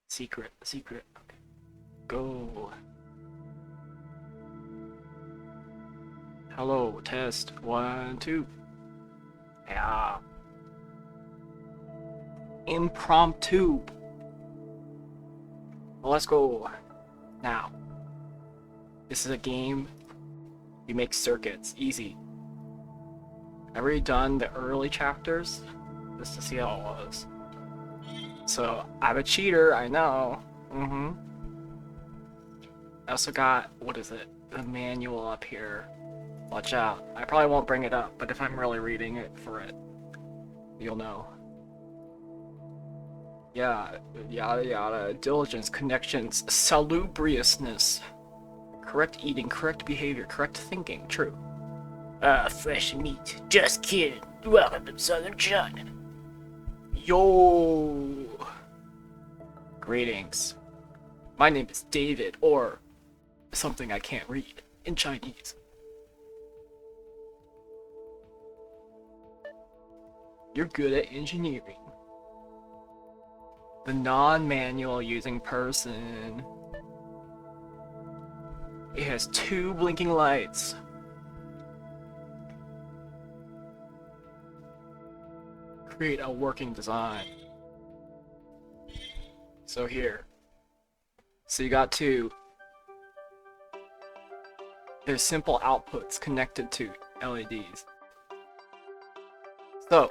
Secret. Okay. Go. Hello, test. 1, 2. Yeah. Impromptu. Well, let's go. Now. This is a game. You make circuits. Easy. I've already done the early chapters just to see how it was. So, I'm a cheater, I know. I also got, what is it? The manual up here. Watch out. I probably won't bring it up, but if I'm really reading it for it, you'll know. Yeah, yada yada. Diligence, connections, salubriousness. Correct eating, correct behavior, correct thinking. True. Fresh meat. Just kidding. Welcome to Southern China. Yo! Greetings. My name is David, or something I can't read in Chinese. You're good at engineering. The non-manual using person. It has 2 blinking lights. Create a working design. So here. So you got 2. There's simple outputs connected to LEDs. So,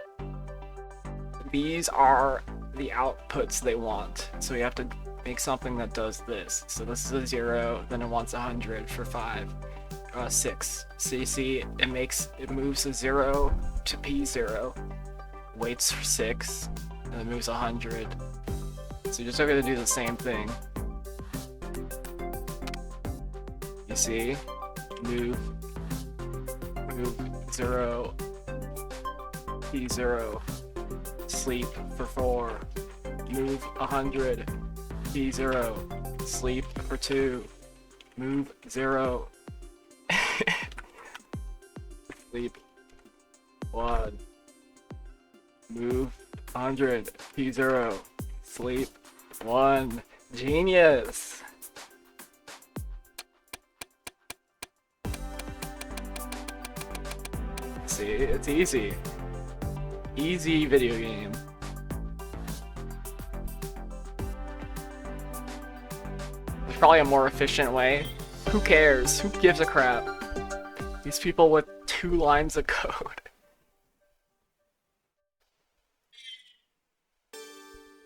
these are the outputs they want. So you have to make something that does this. So this is a 0, then it wants 100 for 5. 6. So you see, it moves a 0 to P0, waits for 6, and then moves 100. So you're just going to do the same thing. You see? Move 0, P0, sleep for 4, move 100, P0, sleep for 2, move 0, sleep 1, move 100, P0, sleep 1. Genius! See, it's easy. Easy video game. There's probably a more efficient way. Who cares? Who gives a crap? These people with 2 lines of code.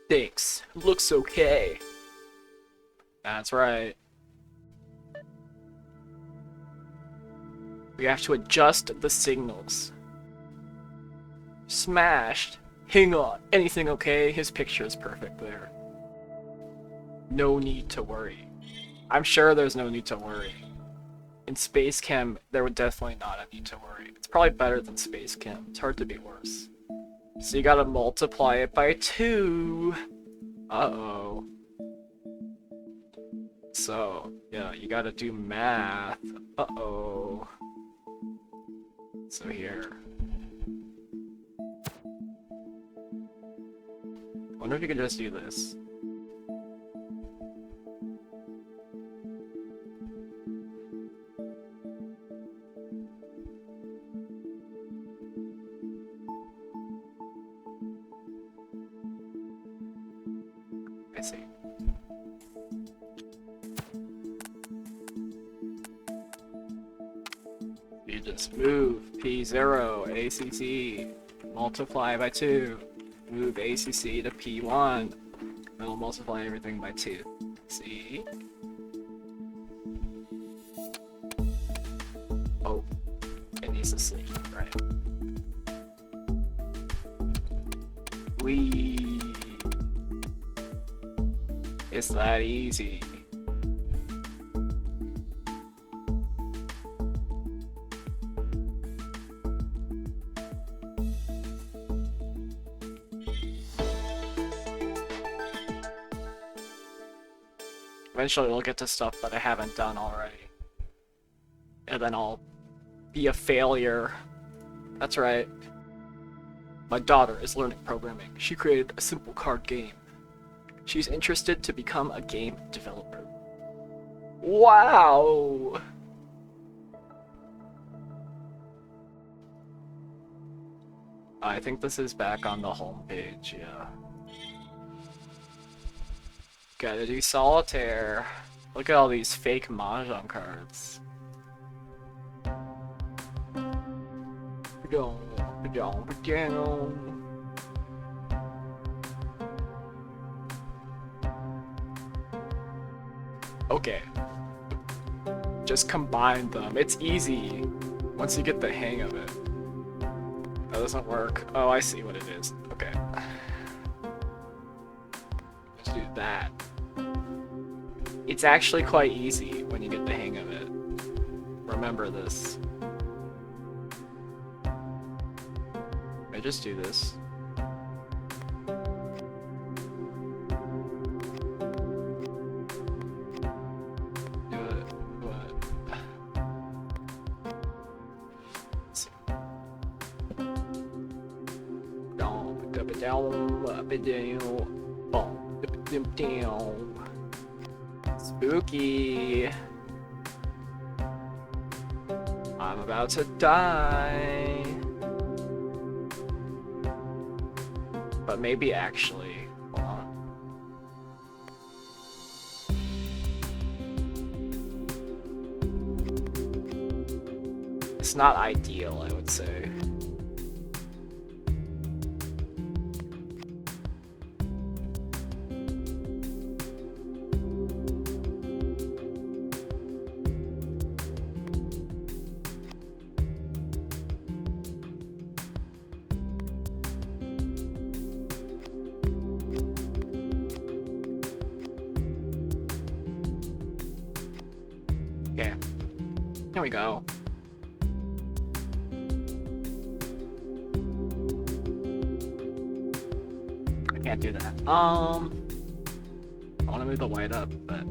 Thanks. Looks okay. That's right. We have to adjust the signals. Smashed. Hang on. Anything okay? His picture is perfect there. No need to worry. I'm sure there's no need to worry. In Space Chem, there would definitely not a need to worry. It's probably better than Space Chem. It's hard to be worse. So you gotta multiply it by 2. Uh-oh. So, yeah, you gotta do math. Uh-oh. So here. I wonder if you could just do this. I see. You just move P0, ACC, multiply by 2, move ACC to P1, and it'll multiply everything by 2. See? Oh, it needs to sleep, right. Whee! It's that easy. Eventually we'll get to stuff that I haven't done already. And then I'll be a failure. That's right. My daughter is learning programming. She created a simple card game. She's interested to become a game developer. Wow! I think this is back on the home page, yeah. Gotta do solitaire. Look at all these fake mahjong cards. Okay. Just combine them. It's easy once you get the hang of it. That doesn't work. Oh, I see what it is. Okay. Let's do that. It's actually quite easy when you get the hang of it. Remember this. I just do this. Do it. Let's see. Spooky. I'm about to die. But maybe actually. Hold on. It's not ideal, I would say. Okay. Here we go. I can't do that. I want to move the white up, but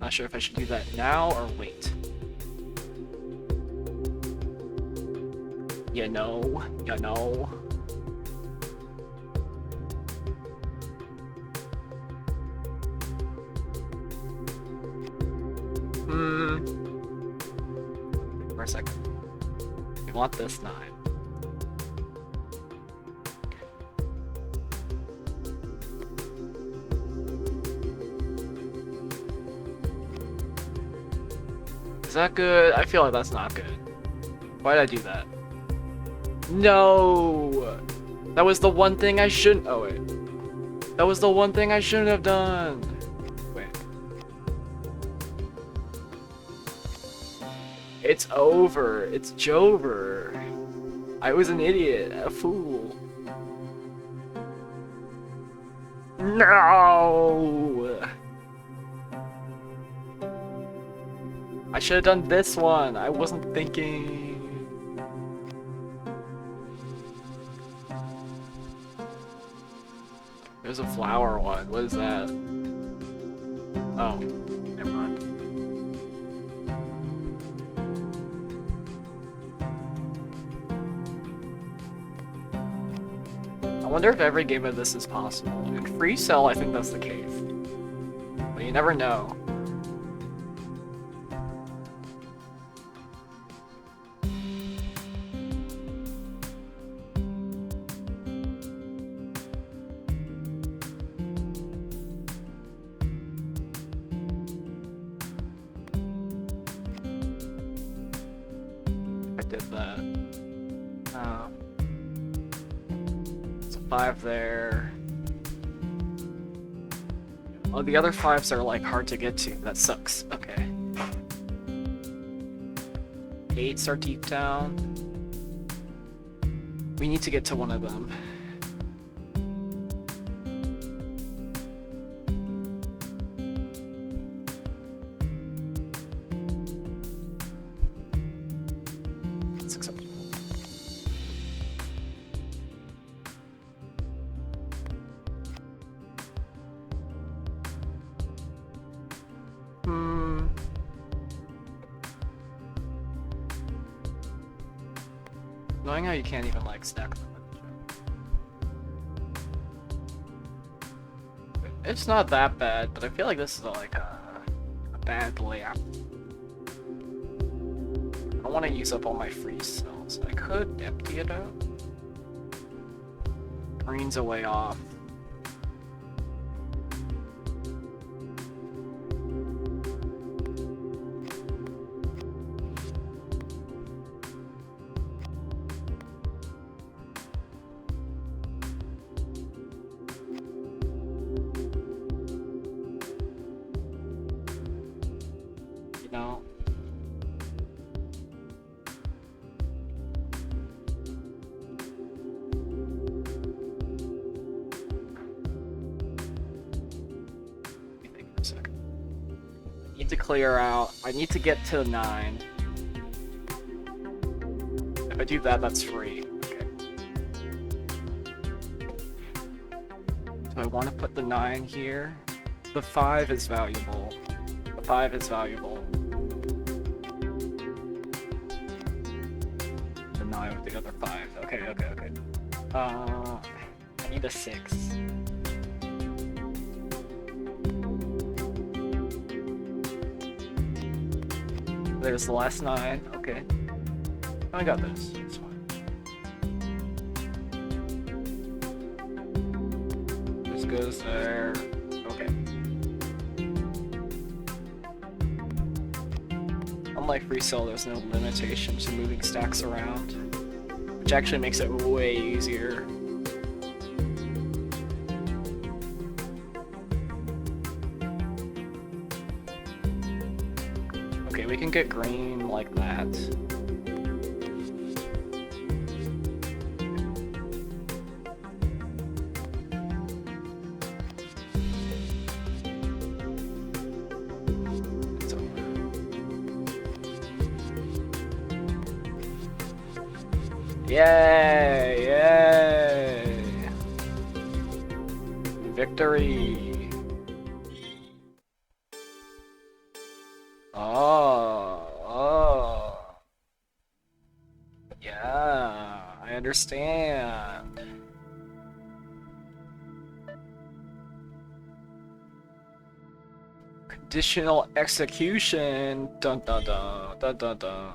not sure if I should do that now or wait. You know. For a second. We want this 9. Is that good? I feel like that's not good. Why did I do that? No! That was the one thing I shouldn't. Oh, wait. That was the one thing I shouldn't have done. Wait. It's over. It's Jover. I was an idiot. A fool. No! I should have done this one. I wasn't thinking. There's a flower one. What is that? Oh, never mind. I wonder if every game of this is possible. In Free Cell, I think that's the case. But you never know. I did that. It's a 5 there. Oh, the other 5s are like hard to get to. That sucks. Okay. 8s are deep down. We need to get to one of them. It's acceptable. Knowing how you can't even like stack them. It's not that bad, but I feel like this is like a bad layout. I don't want to use up all my free cells. I could empty it out. Green's a way off. You know? Let me think for a second. I need to clear out. I need to get to 9. If I do that, that's free. Okay. Do I want to put the 9 here? The 5 is valuable. The 5 is valuable. The 9 with the other 5. Okay. I need a 6. There's the last 9. Okay. I got this. It's fine. This goes there. Okay. Unlike free cell, there's no limitation to moving stacks around, which actually makes it way easier. Okay, we can get green like that. It's over. Yay! Yay! Victory! Oh. Yeah, I understand. Conditional execution. Dun dun dun dun dun dun.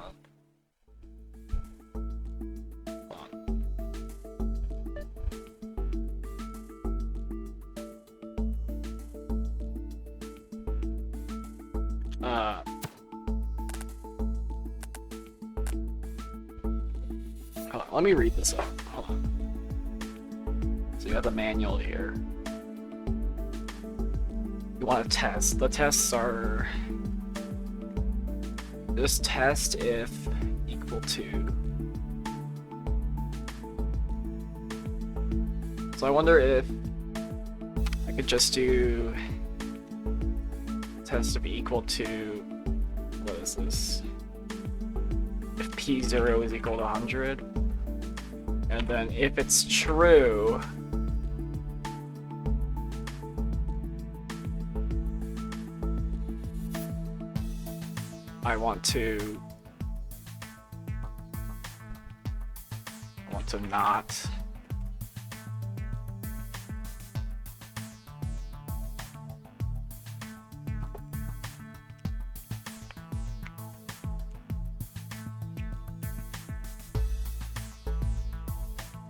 Hold on, let me read this up. Hold on. So you have the manual here. You want to test. The tests are just test if equal to. So I wonder if I could just do test if equal to, what is this? If p0 is equal to 100. And then if it's true, I want to not.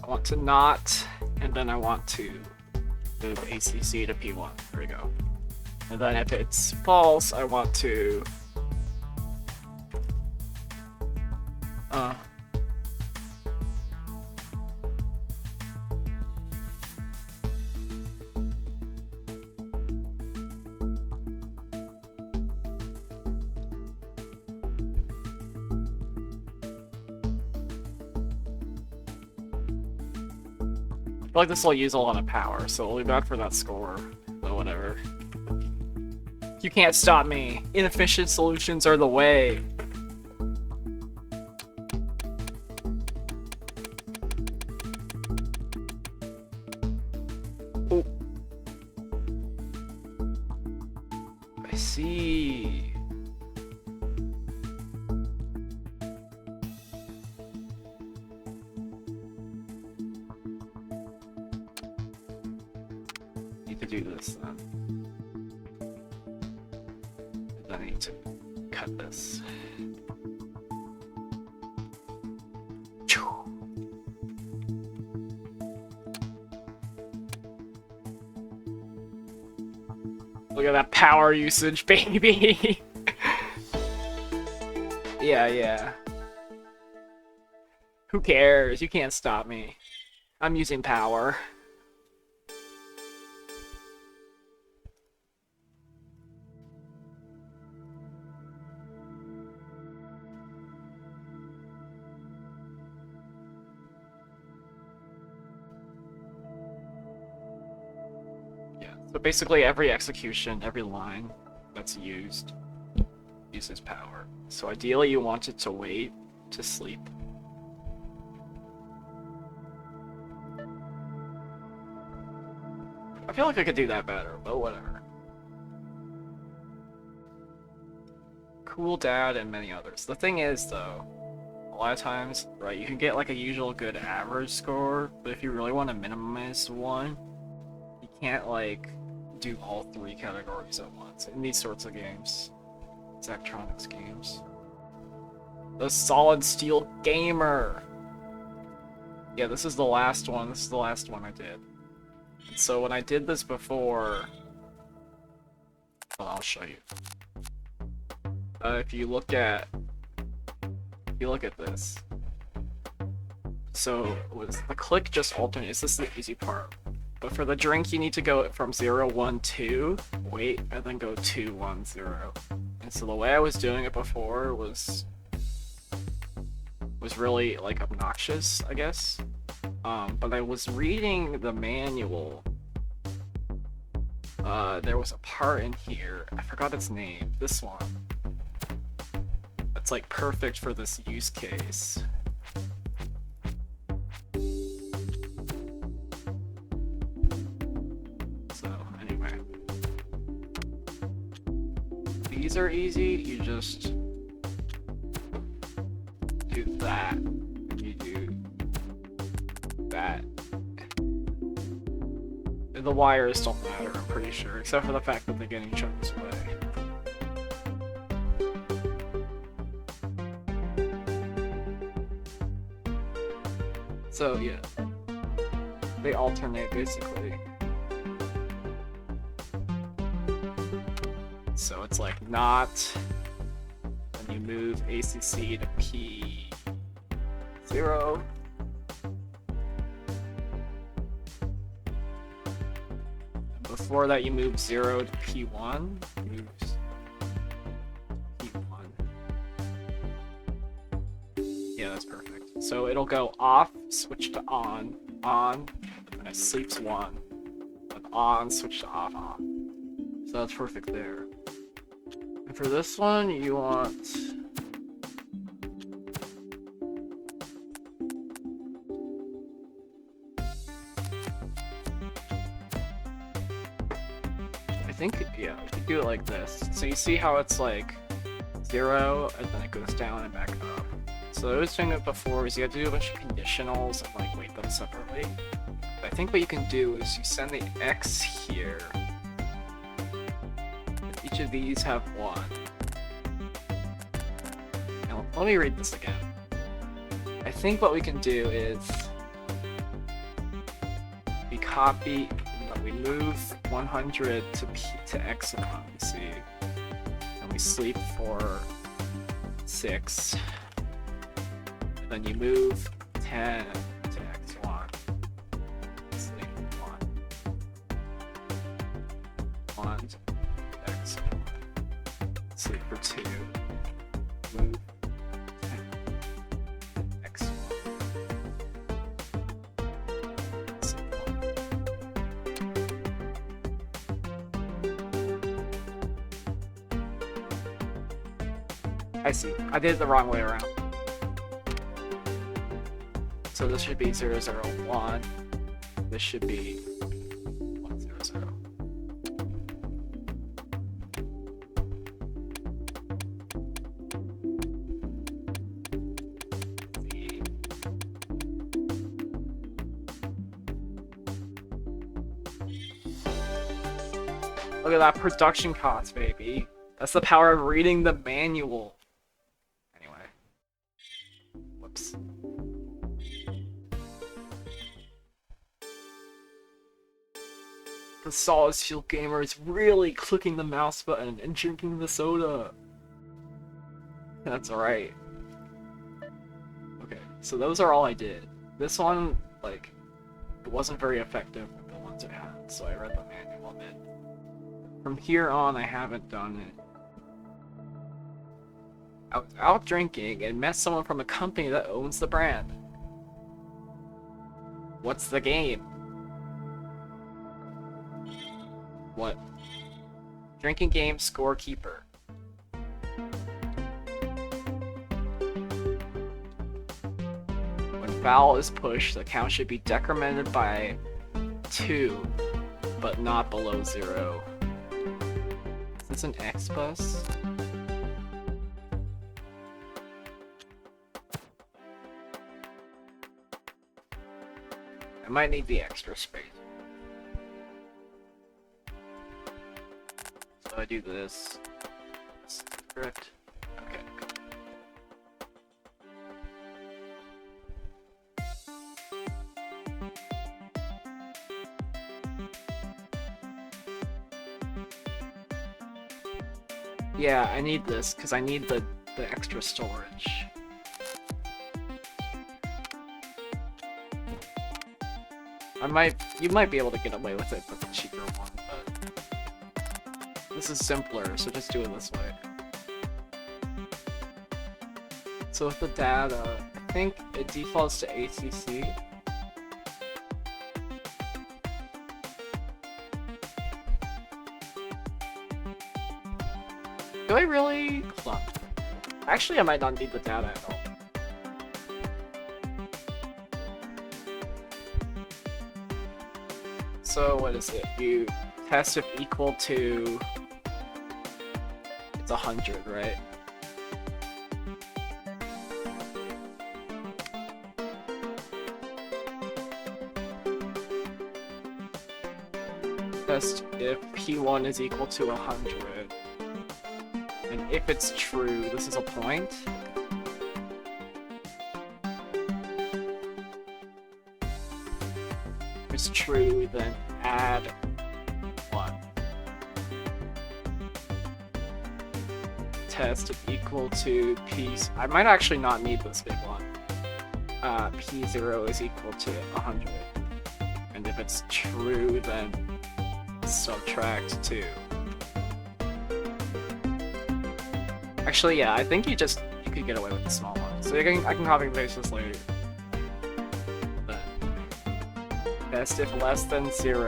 I want to not, and then I want to move ACC to P1. There we go. And then if it's false, I want to I feel like this will use a lot of power, so we'll be back for that score. But whatever. You can't stop me. Inefficient solutions are the way. Oh. I see. Need to could do this then. Then I need to cut this. Look at that power usage, baby! Yeah. Who cares? You can't stop me. I'm using power. So basically every execution, every line that's used uses power. So ideally you want it to wait to sleep. I feel like I could do that better, but whatever. Cool Dad and many others. The thing is though, a lot of times, right, you can get like a usual good average score, but if you really want to minimize one, you can't like do all three categories at once in these sorts of games. Zachtronics games. The Solid Steel Gamer! Yeah, this is the last one. This is the last one I did. So when I did this before... Well, I'll show you. If you look at this. So the click just alternates. This is the easy part. But for the drink, you need to go from 0, 1, 2, wait, and then go 2, 1, 0. And so the way I was doing it before was really, like, obnoxious, I guess. But I was reading the manual. There was a part in here, I forgot its name, this one. That's, like, perfect for this use case. These are easy, you just do that, you do that. The wires don't matter, I'm pretty sure, except for the fact that they get in each other's way. So yeah, they alternate basically. So it's like not, then you move ACC to P0. Before that you move 0 to P1, moves P1. Yeah, that's perfect. So it'll go off, switch to on, and then it sleeps 1. Then on, switch to off, on. So that's perfect there. And for this one, you want... I think, yeah, we could do it like this. So you see how it's like 0, and then it goes down and back up. So I was doing it before, is you have to do a bunch of conditionals and like weight them separately. But I think what you can do is you send the X here. Each of these have 1. Now, let me read this again. I think what we can do is we copy, we move 100 to X1, you see, and we sleep for 6. And then you move 10 to X1, sleep 1 to X1, sleep for 2, move 10 to X1, sleep 1. I see. I did it the wrong way around. So this should be 0, 0, 1. This should be 1, 0, 0. Look at that production cost, baby. That's the power of reading the manual. Anyway. Whoops. The Solid Steel gamer is really clicking the mouse button and drinking the soda. That's right. Okay, so those are all I did. This one, like, it wasn't very effective with the ones I had, so I read the manual a bit. From here on, I haven't done it. I was out drinking and met someone from a company that owns the brand. What's the game? What? Drinking game scorekeeper. When foul is pushed, the count should be decremented by 2, but not below 0. Is this an X bus? I might need the extra space. So I do this. Correct. Okay. Yeah, I need this because I need the extra storage. You might be able to get away with it with the cheaper one, but this is simpler, so just do it this way. So with the data, I think it defaults to ACC. Do I really? Hold on. Actually, I might not need the data at all. So what is it? You test if equal to... It's 100, right? Test if P1 is equal to 100. And if it's true, this is a point. If it's true, then add 1. Test if equal to P... I might actually not need this big one. P0 is equal to 100. And if it's true, then subtract 2. Actually, yeah, I think you could get away with the small one. So I can copy and paste this later. But test if less than 0.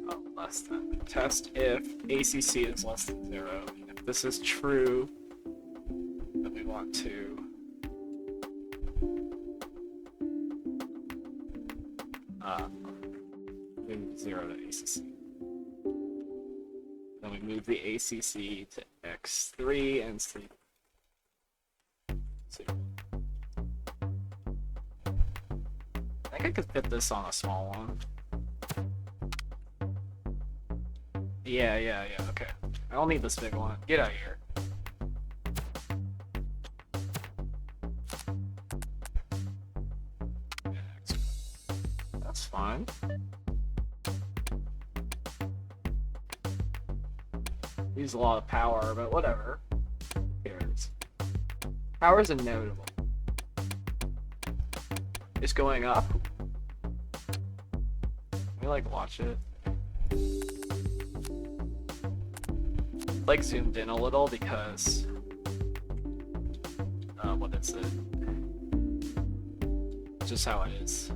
Oh, less than. Test if ACC is less than 0. If this is true, then we want to move 0 to ACC. Then we move the ACC to X3 and sleep. I think I could fit this on a small one. Yeah, okay. I don't need this big one. Get out of here. That's fine. Use a lot of power, but whatever. Who cares? Power is inevitable. It's going up. Let me like watch it. Like zoomed in a little because what is it? Just how it is.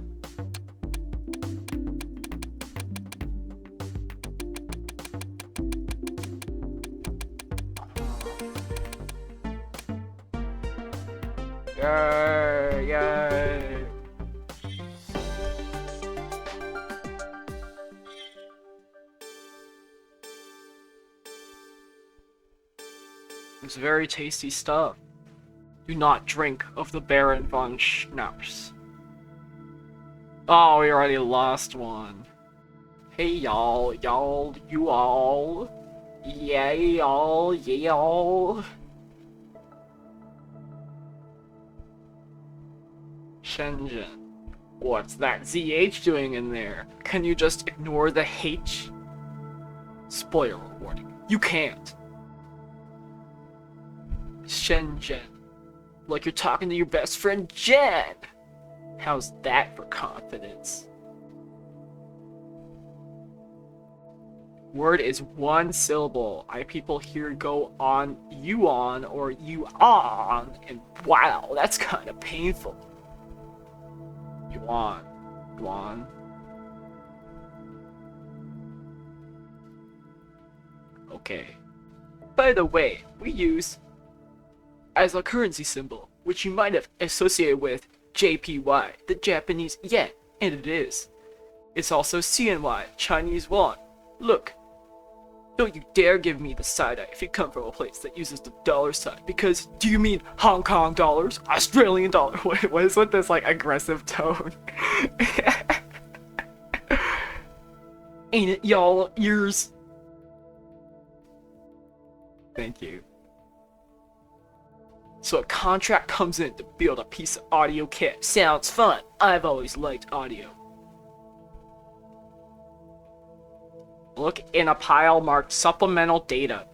Yay! It's very tasty stuff. Do not drink of the Baron von Schnaps. Oh, we already lost one. Hey y'all, you all. Yeah, y'all, y'all. Shenzhen. What's that ZH doing in there? Can you just ignore the H? Spoiler warning. You can't. Shenzhen. Like you're talking to your best friend Jen. How's that for confidence? Word is one syllable. I people here go on, or you on, and wow, that's kind of painful. Yuan. Okay. By the way, we use as a currency symbol, which you might have associated with JPY, the Japanese yen, and it is. It's also CNY, Chinese yuan. Look, don't you dare give me the side-eye if you come from a place that uses the dollar sign, because do you mean Hong Kong dollars? Australian dollar? What is with this like aggressive tone? Ain't it y'all ears? Thank you. So a contract comes in to build a piece of audio kit. Sounds fun. I've always liked audio. Look in a pile marked supplemental data.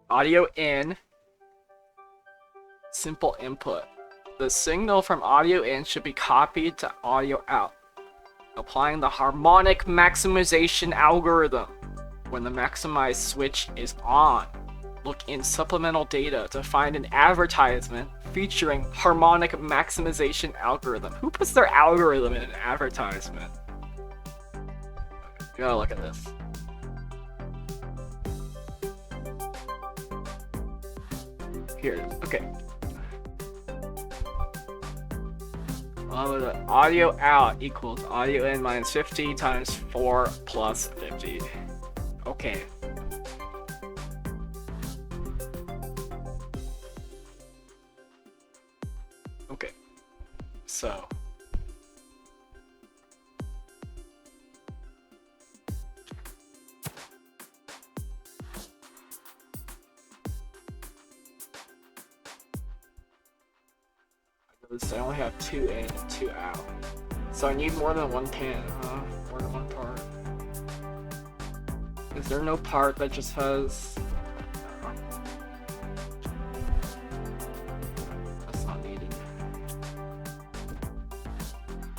Audio in. Simple input. The signal from audio in should be copied to audio out. Applying the harmonic maximization algorithm. When the maximize switch is on, look in supplemental data to find an advertisement featuring harmonic maximization algorithm. Who puts their algorithm in an advertisement? You gotta look at this. Here it is. Okay. Audio out equals audio in minus 50 times 4 plus 50. Okay. Okay. So. I only have 2 in and 2 out. So I need more than one pin, huh? More than one part. Is there no part that just has... That's not needed.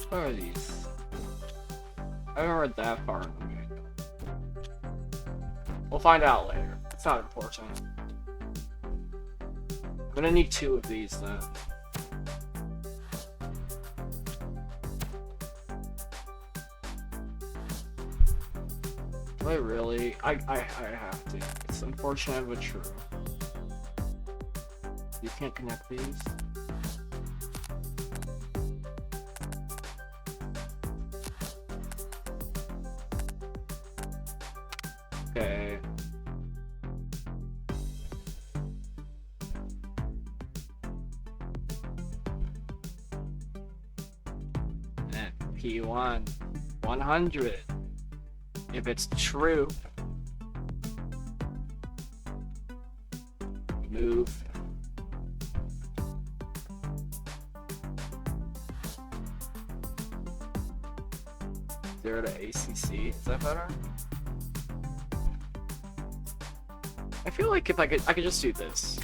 What are these? I haven't read that far in the game. We'll find out later. It's not important. I'm gonna need 2 of these then. Do I really? I have to. It's unfortunate but true. You can't connect these. Okay. And P1 100. If it's true, move. Zero to ACC. Is that better? I feel like if I could just do this.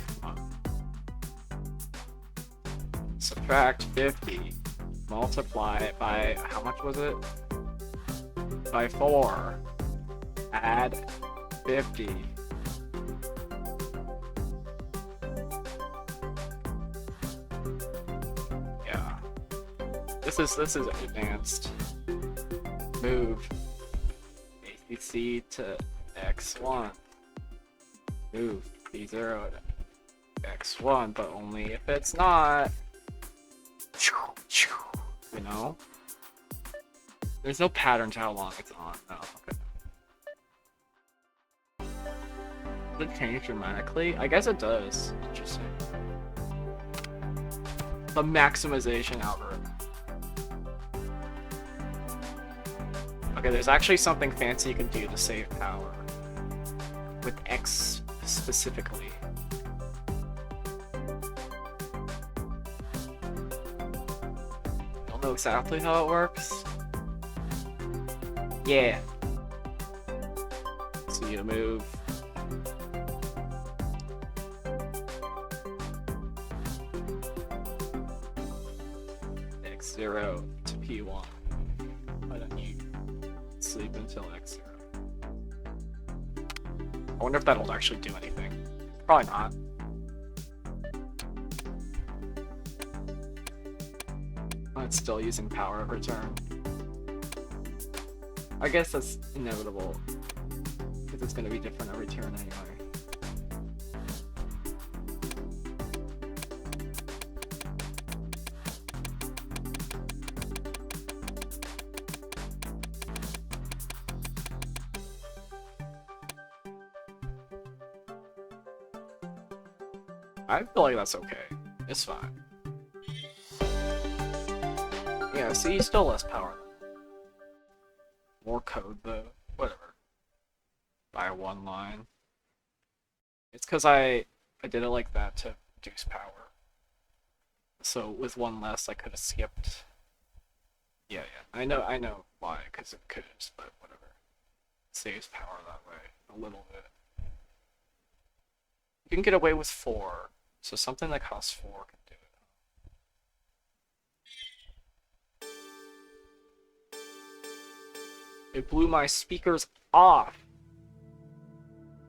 Subtract 50. Multiply it by how much was it? By 4. Add 50. Yeah. This is advanced. Move ACC to X1. Move B0 to X1, but only if it's not. You know? There's no pattern to how long it's on. Oh, okay. Does it change dramatically? I guess it does. Interesting. The maximization algorithm. Okay, there's actually something fancy you can do to save power. With X specifically. Don't know exactly how it works. Yeah. So you move. X0 to P1. Why don't you sleep until X0? I wonder if that'll actually do anything. Probably not. It's still using power every turn. I guess that's inevitable, because it's going to be different every turn anyway. I feel like that's okay. It's fine. Yeah, see, still less power. More code, though. Whatever. By one line. It's because I did it like that to reduce power. So with one less, I could have skipped. Yeah. I know why, because it could, but whatever. It saves power that way a little bit. You can get away with 4, so something that costs 4 can do it. It blew my speakers off.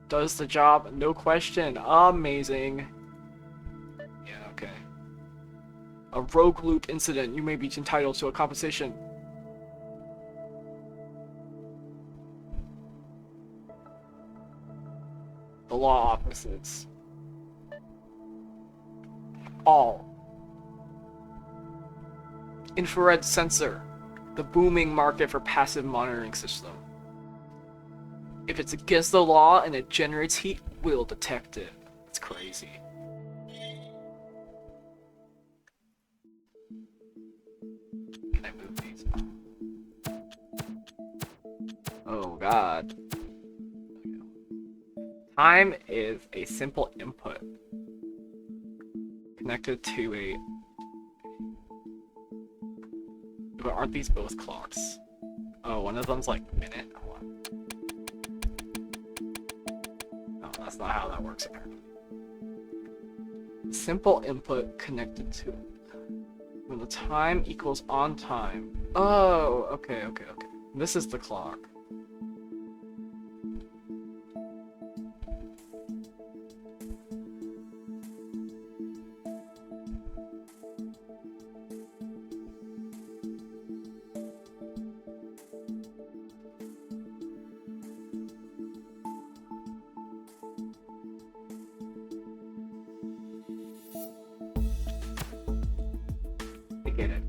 Does the job, no question. Amazing. Yeah, okay. A rogue loop incident. You may be entitled to a compensation. The law offices. All. Infrared sensor. The booming market for passive monitoring system. If it's against the law and it generates heat, we'll detect it. It's crazy. Can I move these? Oh god. Time is a simple input connected to a... But aren't these both clocks? Oh, one of them's like minute. Hold on. No, that's not how that works apparently. Simple input connected to when the time equals on time. Oh, okay. This is the clock. Get it.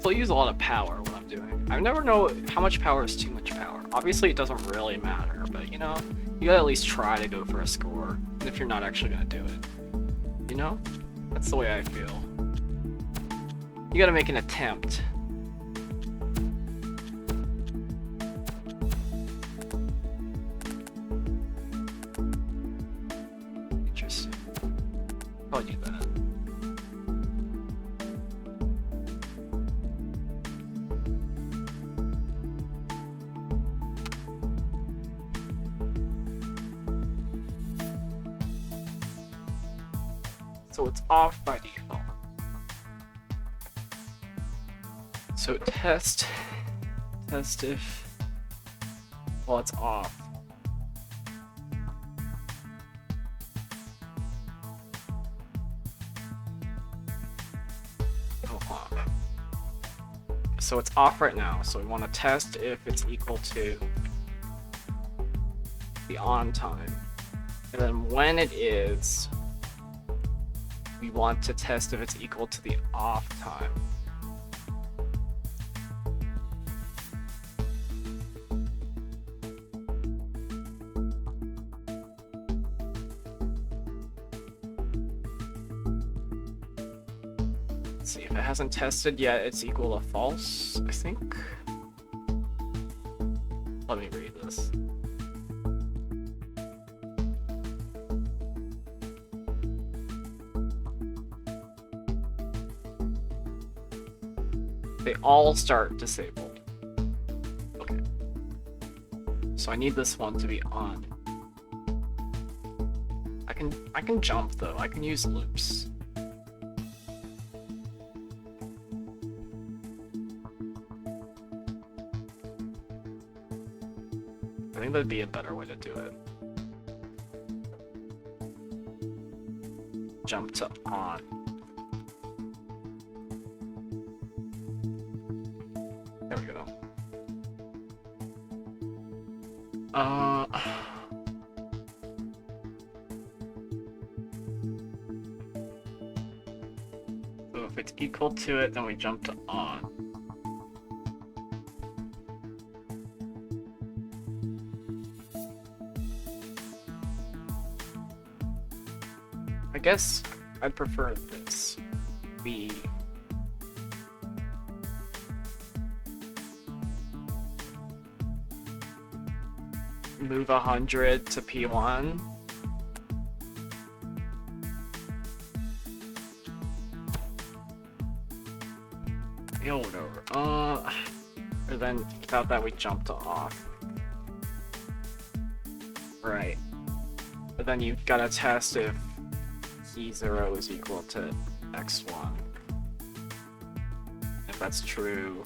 Still use a lot of power when I'm doing. I never know how much power is too much power. Obviously it doesn't really matter, but you know, you gotta at least try to go for a score, even if you're not actually gonna do it. You know? That's the way I feel. You gotta make an attempt. Interesting. I'll do that. So it's off by default. So test if, well, it's off. So it's off right now, so we want to test if it's equal to the on time. And then when it is, we want to test if it's equal to the off time. Let's see, if it hasn't tested yet, it's equal to false, I think. Let me read this. They all start disabled. Okay. So I need this one to be on. I can jump though. I can use loops. I think that'd be a better way to do it. Jump to on. There we go. So if it's equal to it, then we jump to on. I guess I'd prefer this. We move 100 to P1. Yeah, whatever. Or then without that we jump to off. Right. But then you've got to test if E0 is equal to X1. If that's true,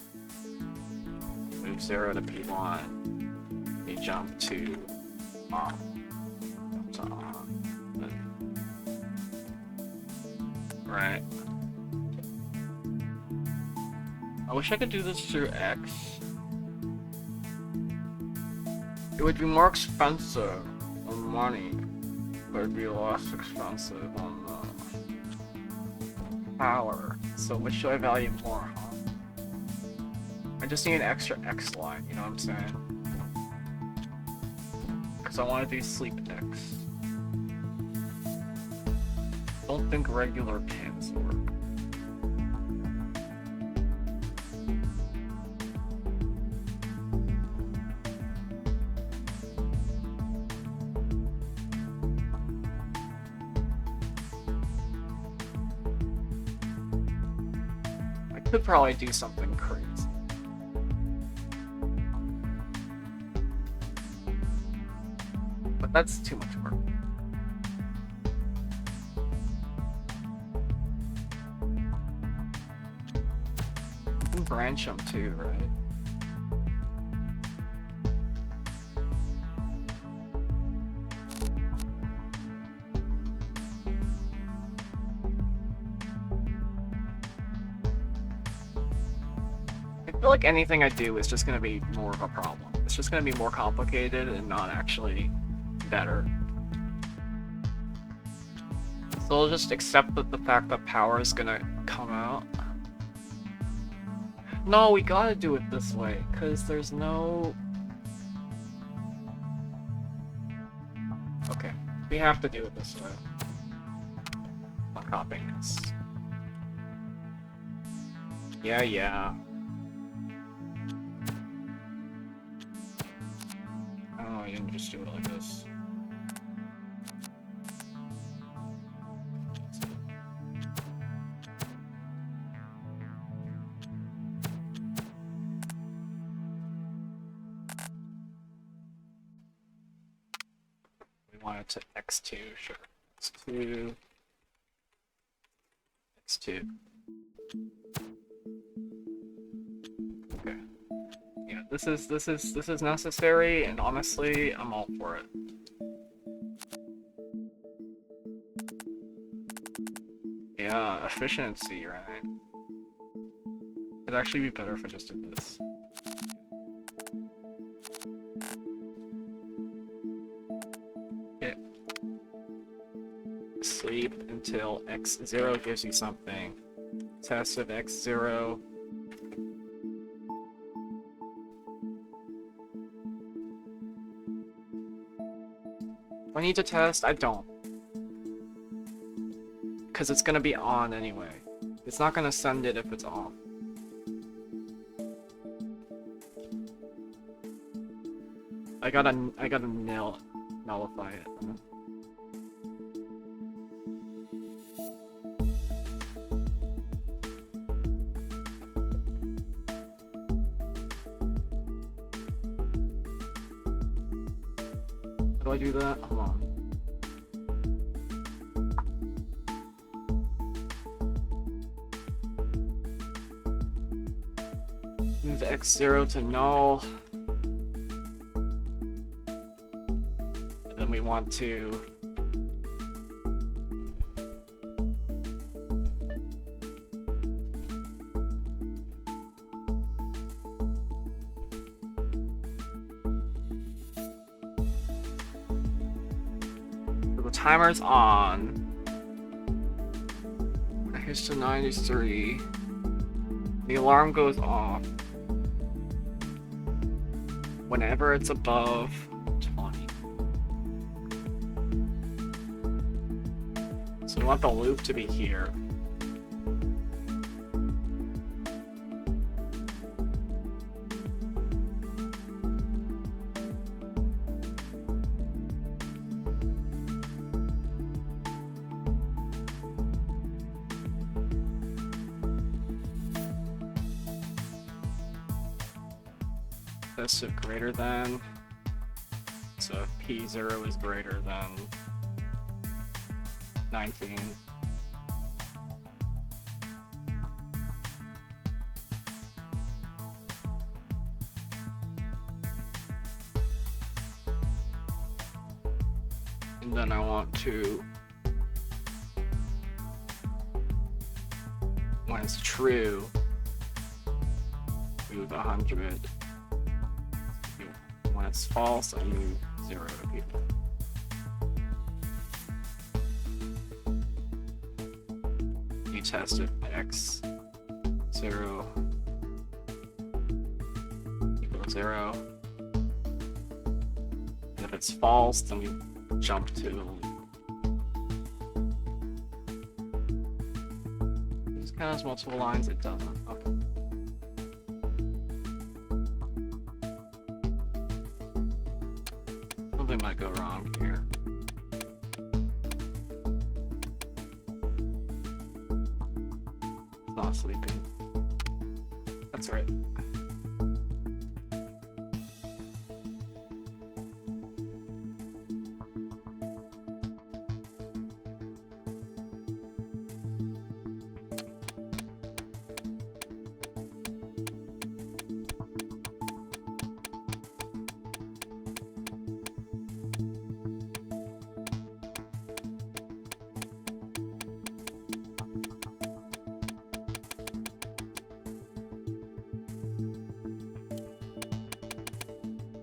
move 0 to P1. You jump to off. Jump to on. Right. I wish I could do this through X. It would be more expensive on money, but it'd be less expensive on power. So which do I value more, huh? I just need an extra X line, you know what I'm saying? Because I want to do sleep X. Don't think regular pins work. Could probably do something crazy. But that's too much work. You can branch them too, right? I feel like anything I do is just going to be more of a problem. It's just going to be more complicated and not actually better. So I'll just accept that the fact that power is going to come out. No, we gotta do it this way, because there's no... Okay, we have to do it this way. I'm copying this. Yeah. Oh, you didn't just do it like this. We want it to x2, sure. x2, x2. Okay. Yeah, this is necessary, and honestly, I'm all for it. Yeah, efficiency, right? It'd actually be better if I just did this. Okay. Sleep until x0 gives you something. Test of x0. Do I need to test? I don't. Because it's gonna be on anyway. It's not gonna send it if it's off. I gotta nullify it. How do I do that? Hold on. Move x0 to null. And then we want to the timer's on. Here's to 93. The alarm goes off whenever it's above 20. So we want the loop to be here. This is greater than, so if P0 is greater than 19. And then I want to, when it's true, move 100. When it's false, I move 0 to people. You test if x0 equals 0. And if it's false, then we jump to. This kind of has multiple lines, it doesn't. Okay. Something might go wrong here. It's not sleeping. That's right.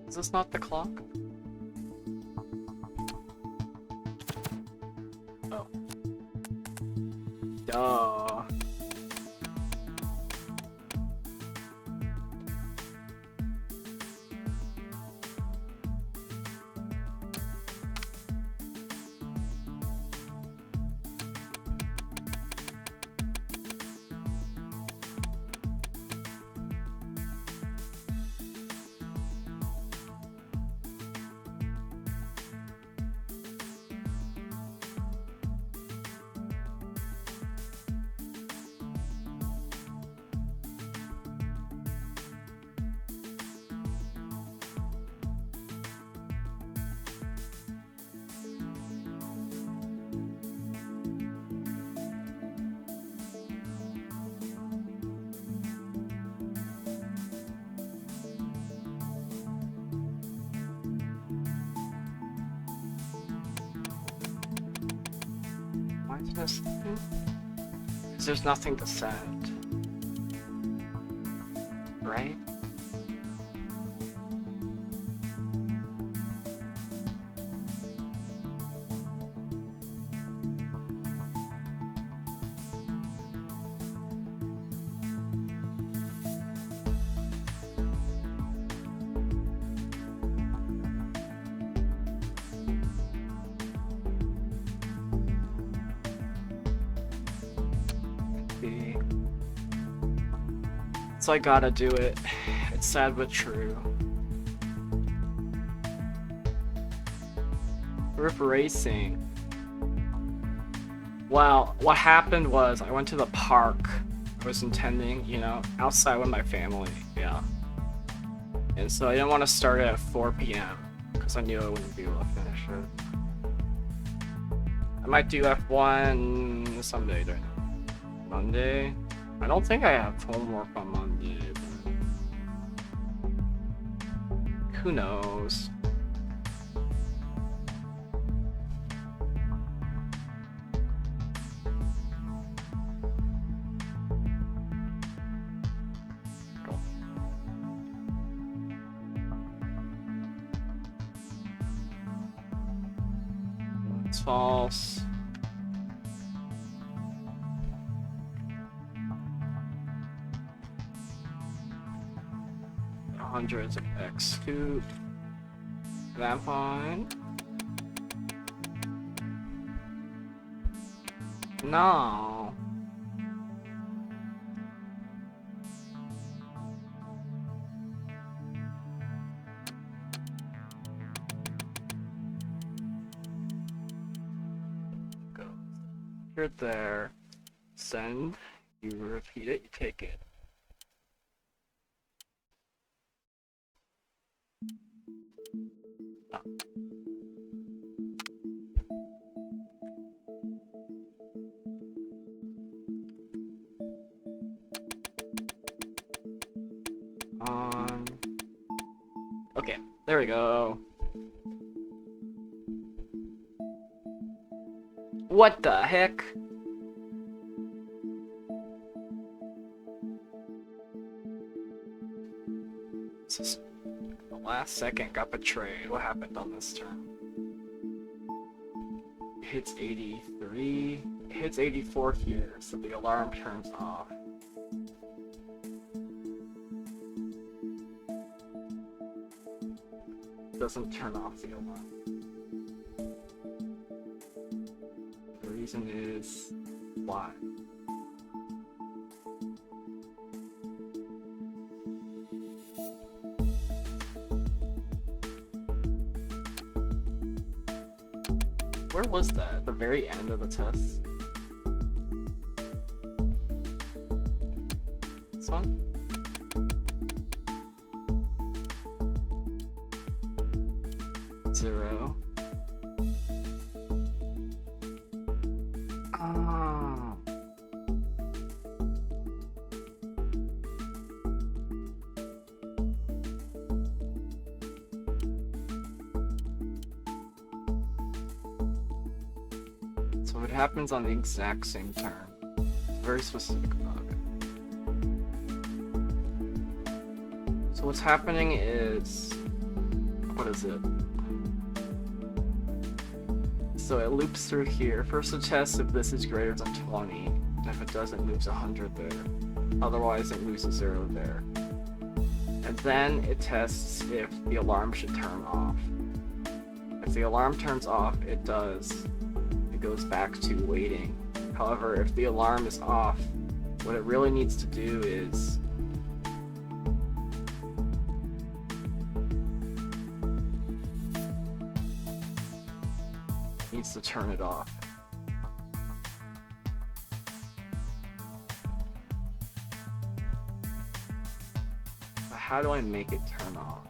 Is this not the clock? Oh. Duh. Because there's nothing to send. Right? So I gotta do it. It's sad but true. Rip racing. Well, what happened was I went to the park. I was intending, you know, outside with my family, yeah. And so I didn't want to start it at 4 p.m. because I knew I wouldn't be able to finish it. I might do F1 someday during Monday. I don't think I have homework on Monday, but who knows? It's false. Hundreds of X scoop. Vampine. No. Go. You're there. Send. You repeat it. You take it. Okay, there we go. What the heck? This is the last second got betrayed. What happened on this turn? It hits 83. It hits 84 here, so the alarm turns off. Doesn't turn off the alarm. The reason is why. Where was that? At the very end of the test? This one? Zero. Ah. So it happens on the exact same turn. It's very specific about it. So what's happening is, what is it? So it loops through here. First it tests if this is greater than 20. And if it doesn't, it moves 100 there. Otherwise it moves a 0 there. And then it tests if the alarm should turn off. If the alarm turns off, it does. It goes back to waiting. However, if the alarm is off, what it really needs to do is to turn it off. But how do I make it turn off?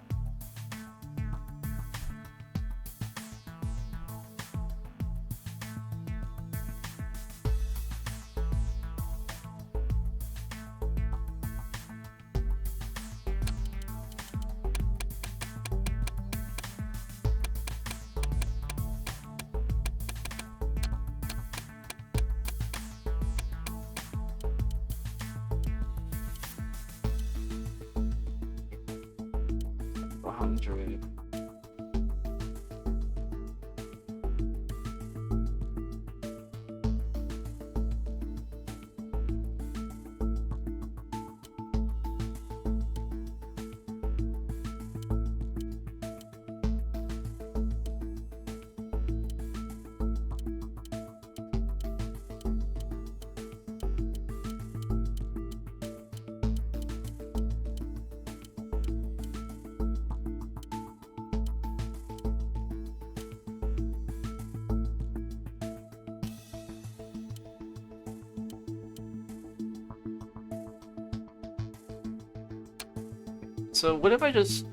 So what if I just...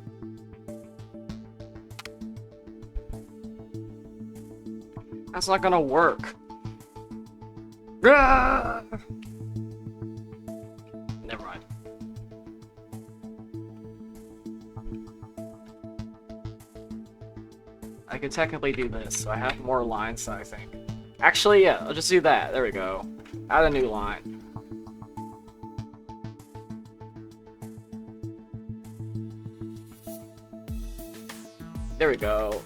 That's not gonna work. Ah! Never mind. I could technically do this, so I have more lines, I think. Actually, yeah, I'll just do that. There we go. Add a new line. There we go.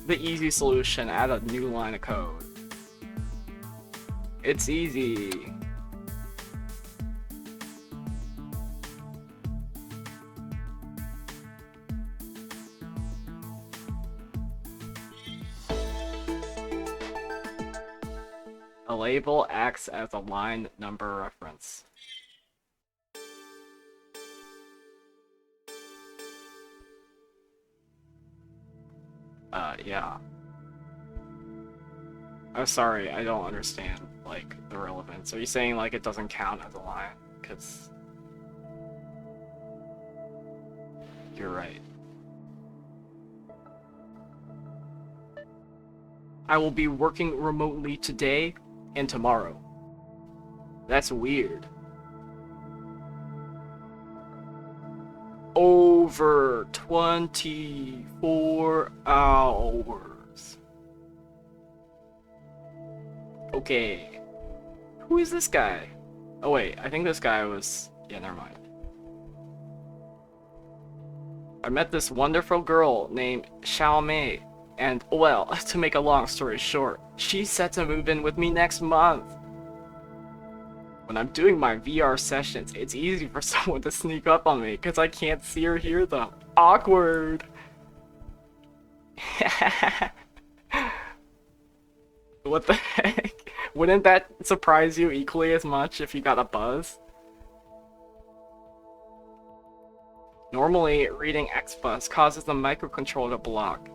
The easy solution, add a new line of code. It's easy. A label acts as a line number reference. Yeah. I'm sorry, I don't understand, like, the relevance. Are you saying, like, it doesn't count as a line? Because... You're right. I will be working remotely today and tomorrow. That's weird. Over 24 hours. Okay. Who is this guy? Oh wait, I think this guy was... Yeah, never mind. I met this wonderful girl named Xiaomei, and, well, to make a long story short, she's set to move in with me next month. When I'm doing my VR sessions, it's easy for someone to sneak up on me because I can't see or hear them. Awkward. What the heck? Wouldn't that surprise you equally as much if you got a buzz? Normally, reading XBus causes the microcontroller to block.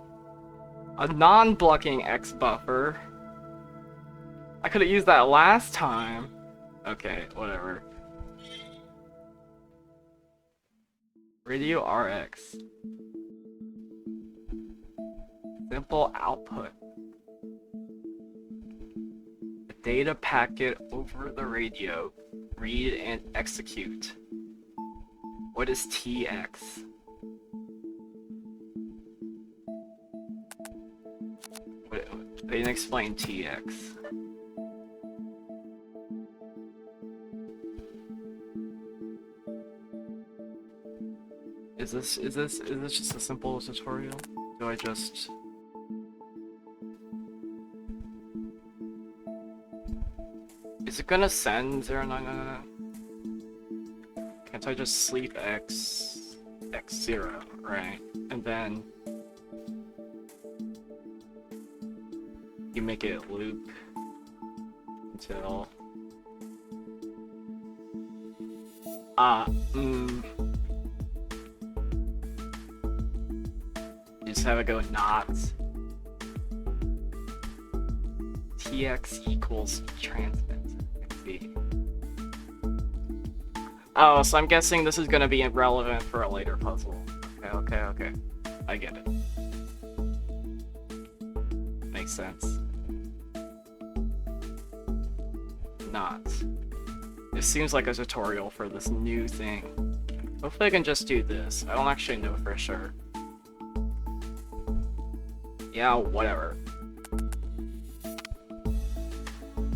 A non-blocking X buffer? I could have used that last time. Okay, whatever. Radio RX. Simple output. A data packet over the radio. Read and execute. What is TX? They didn't explain TX. Is this just a simple tutorial? Do I just... Is it gonna send 0999? Can't I just sleep X0, right? And then you make it loop until you just have it go not TX equals transmit. Let's see. Oh, so I'm guessing this is gonna be irrelevant for a later puzzle. Okay. I get it. Makes sense. Not. It seems like a tutorial for this new thing. Hopefully I can just do this. I don't actually know for sure. Yeah, whatever.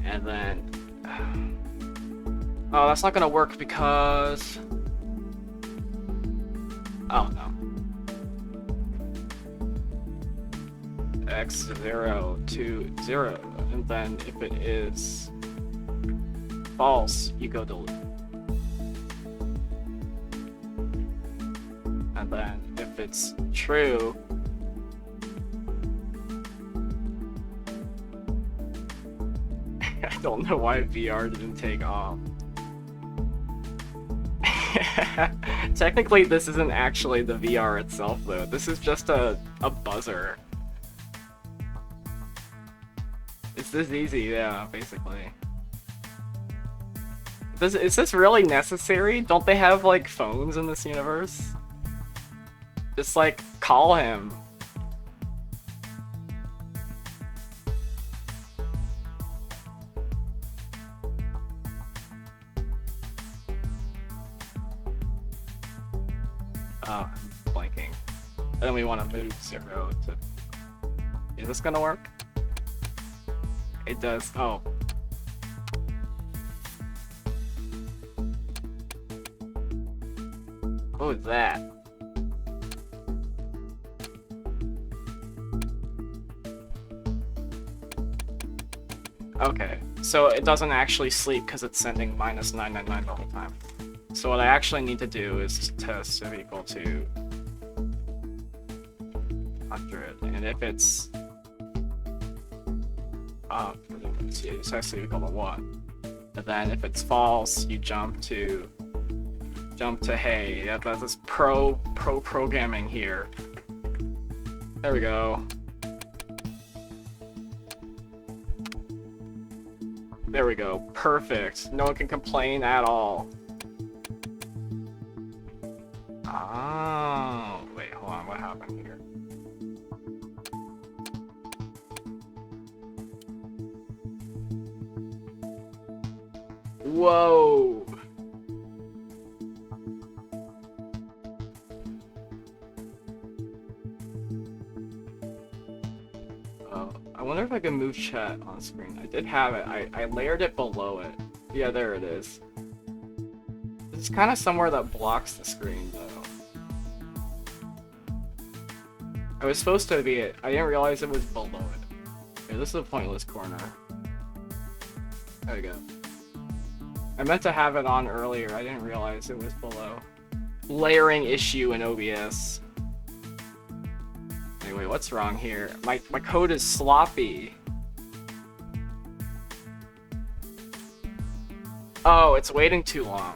And then... Oh, that's not gonna work because... Oh, no. X0 to 0. And then if it is false, you go to loop. And then if it's true, I don't know why VR didn't take off. Technically, this isn't actually the VR itself, though. This is just a buzzer. It's this easy, yeah, basically. Is this really necessary? Don't they have, like, phones in this universe? Just like call him. Oh, I'm blanking. And then we want to move 0 to... Is this gonna work? It does. Oh. What was that? Okay, so it doesn't actually sleep because it's sending -999 the whole time. So what I actually need to do is test if equal to 100, and if it's it's actually equal to 1. And then if it's false, you jump to hey. That's this pro programming here. There we go. There we go. Perfect. No one can complain at all. Oh, wait, hold on. What happened here? Whoa. I wonder if I can move chat on screen. I did have it. I layered it below it. Yeah, there it is. It's kind of somewhere that blocks the screen, though. I was supposed to be it. I didn't realize it was below it. Okay, this is a pointless corner. There we go. I meant to have it on earlier. I didn't realize it was below. Layering issue in OBS. Anyway, what's wrong here? My code is sloppy. Oh, it's waiting too long.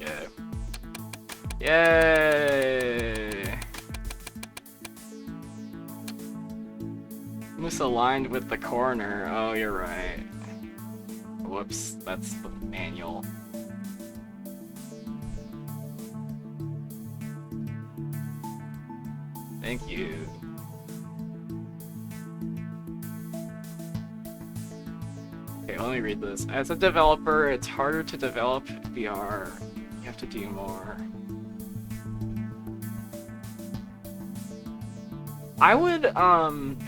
Yeah. Yay! Misaligned with the corner. Oh, you're right. Whoops, that's the manual. Thank you. Okay, let me read this. As a developer, it's harder to develop VR. You have to do more. I would,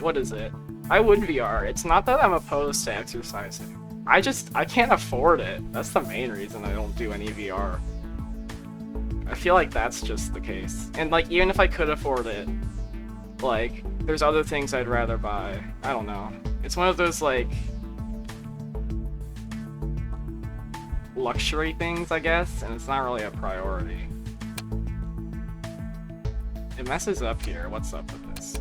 what is it? I would VR. It's not that I'm opposed to exercising. I can't afford it. That's the main reason I don't do any VR. I feel like that's just the case. And like, even if I could afford it, like, there's other things I'd rather buy. I don't know. It's one of those, like, luxury things, I guess, and it's not really a priority. It messes up here. What's up with this?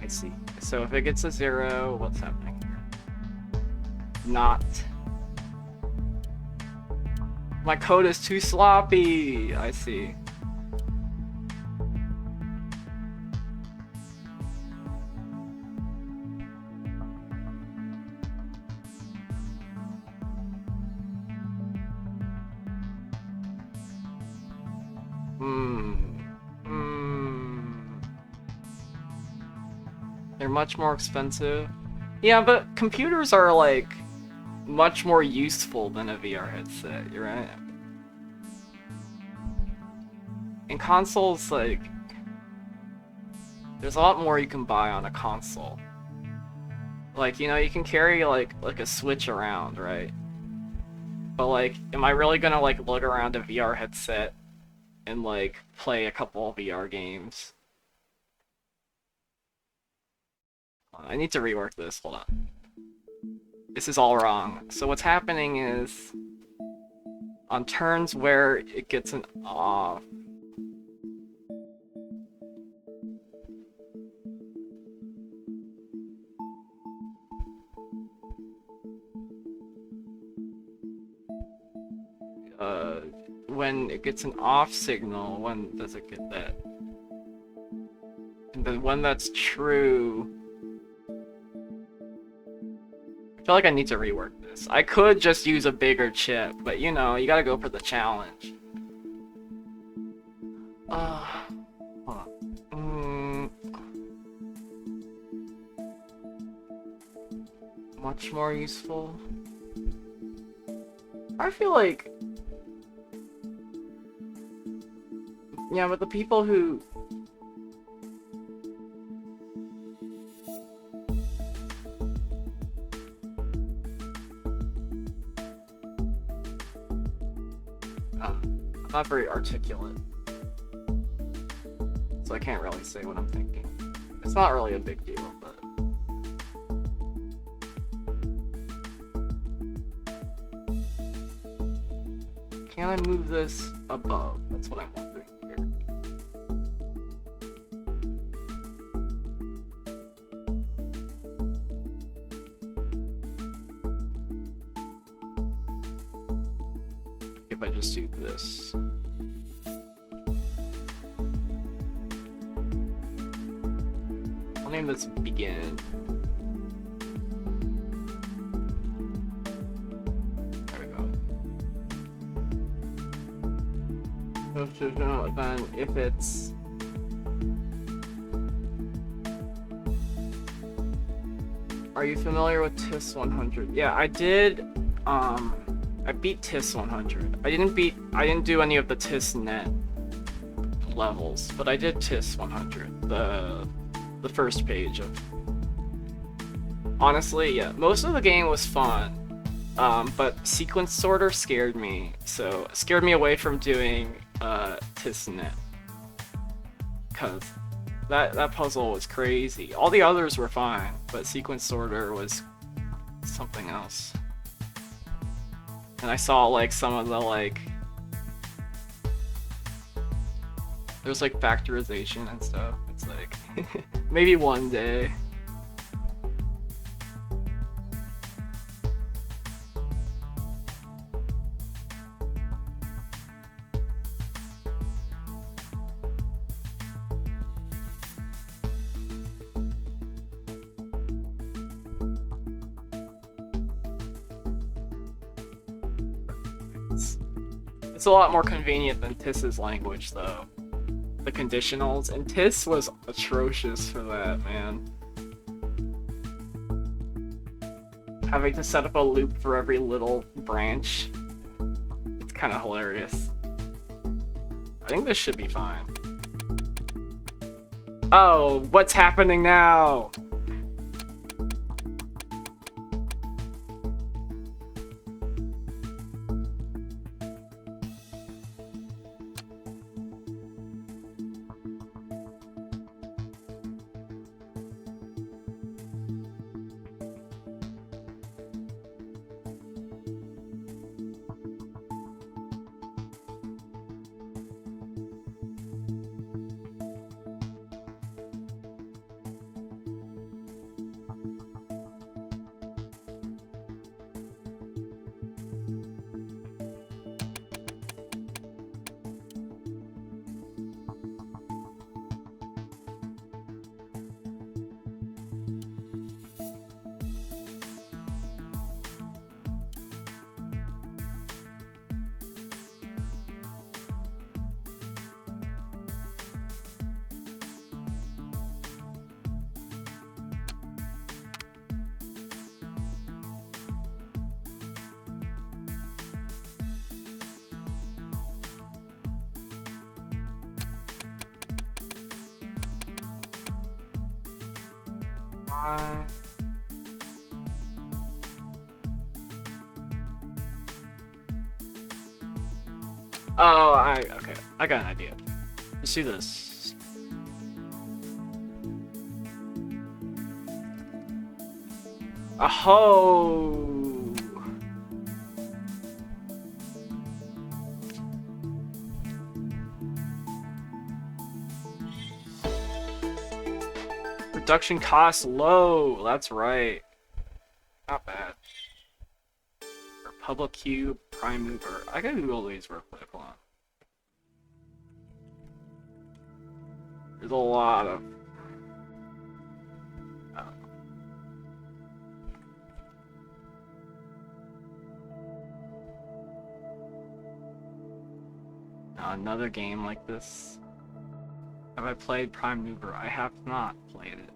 I see. So if it gets a 0, what's happening here? Not. My code is too sloppy. I see. They're much more expensive. Yeah, but computers are like much more useful than a VR headset, you're right. And consoles, like, there's a lot more you can buy on a console. Like, you know, you can carry like a Switch around, right? But like, am I really gonna like lug around a VR headset and like play a couple of VR games? I need to rework this, hold on. This is all wrong. So what's happening is, on turns where it gets an off, when it gets an off signal, when does it get that? And then when that's true... I feel like I need to rework this. I could just use a bigger chip, but you know, you gotta go for the challenge. Hold on. Much more useful. I feel like... Yeah, but the people who... I'm not very articulate. So I can't really say what I'm thinking. It's not really a big deal, but... Can I move this above? That's what I'm wondering here. If I just do this. I'll name this begin. There we go. Then if it's... Are you familiar with TIS 100? Yeah, I did, I beat TIS 100. I didn't do any of the TIS net levels, but I did TIS 100, the first page of... Honestly, yeah, most of the game was fun, but sequence sorter scared me, so it scared me away from doing TIS net, because that puzzle was crazy. All the others were fine, but sequence sorter was something else. And I saw like some of the like... There's like factorization and stuff. It's like, maybe one day. It's a lot more convenient than TIS's language, though. The conditionals, and TIS was atrocious for that, man. Having to set up a loop for every little branch. It's kind of hilarious. I think this should be fine. Oh, what's happening now? Oh, okay. I got an idea. Let's do this. Aho! Production cost low. That's right. Not bad. Republic Cube, Prime Mover. I gotta Google these real quick. Hold on. There's a lot of... Another game like this. Have I played Prime Mover? I have not played it.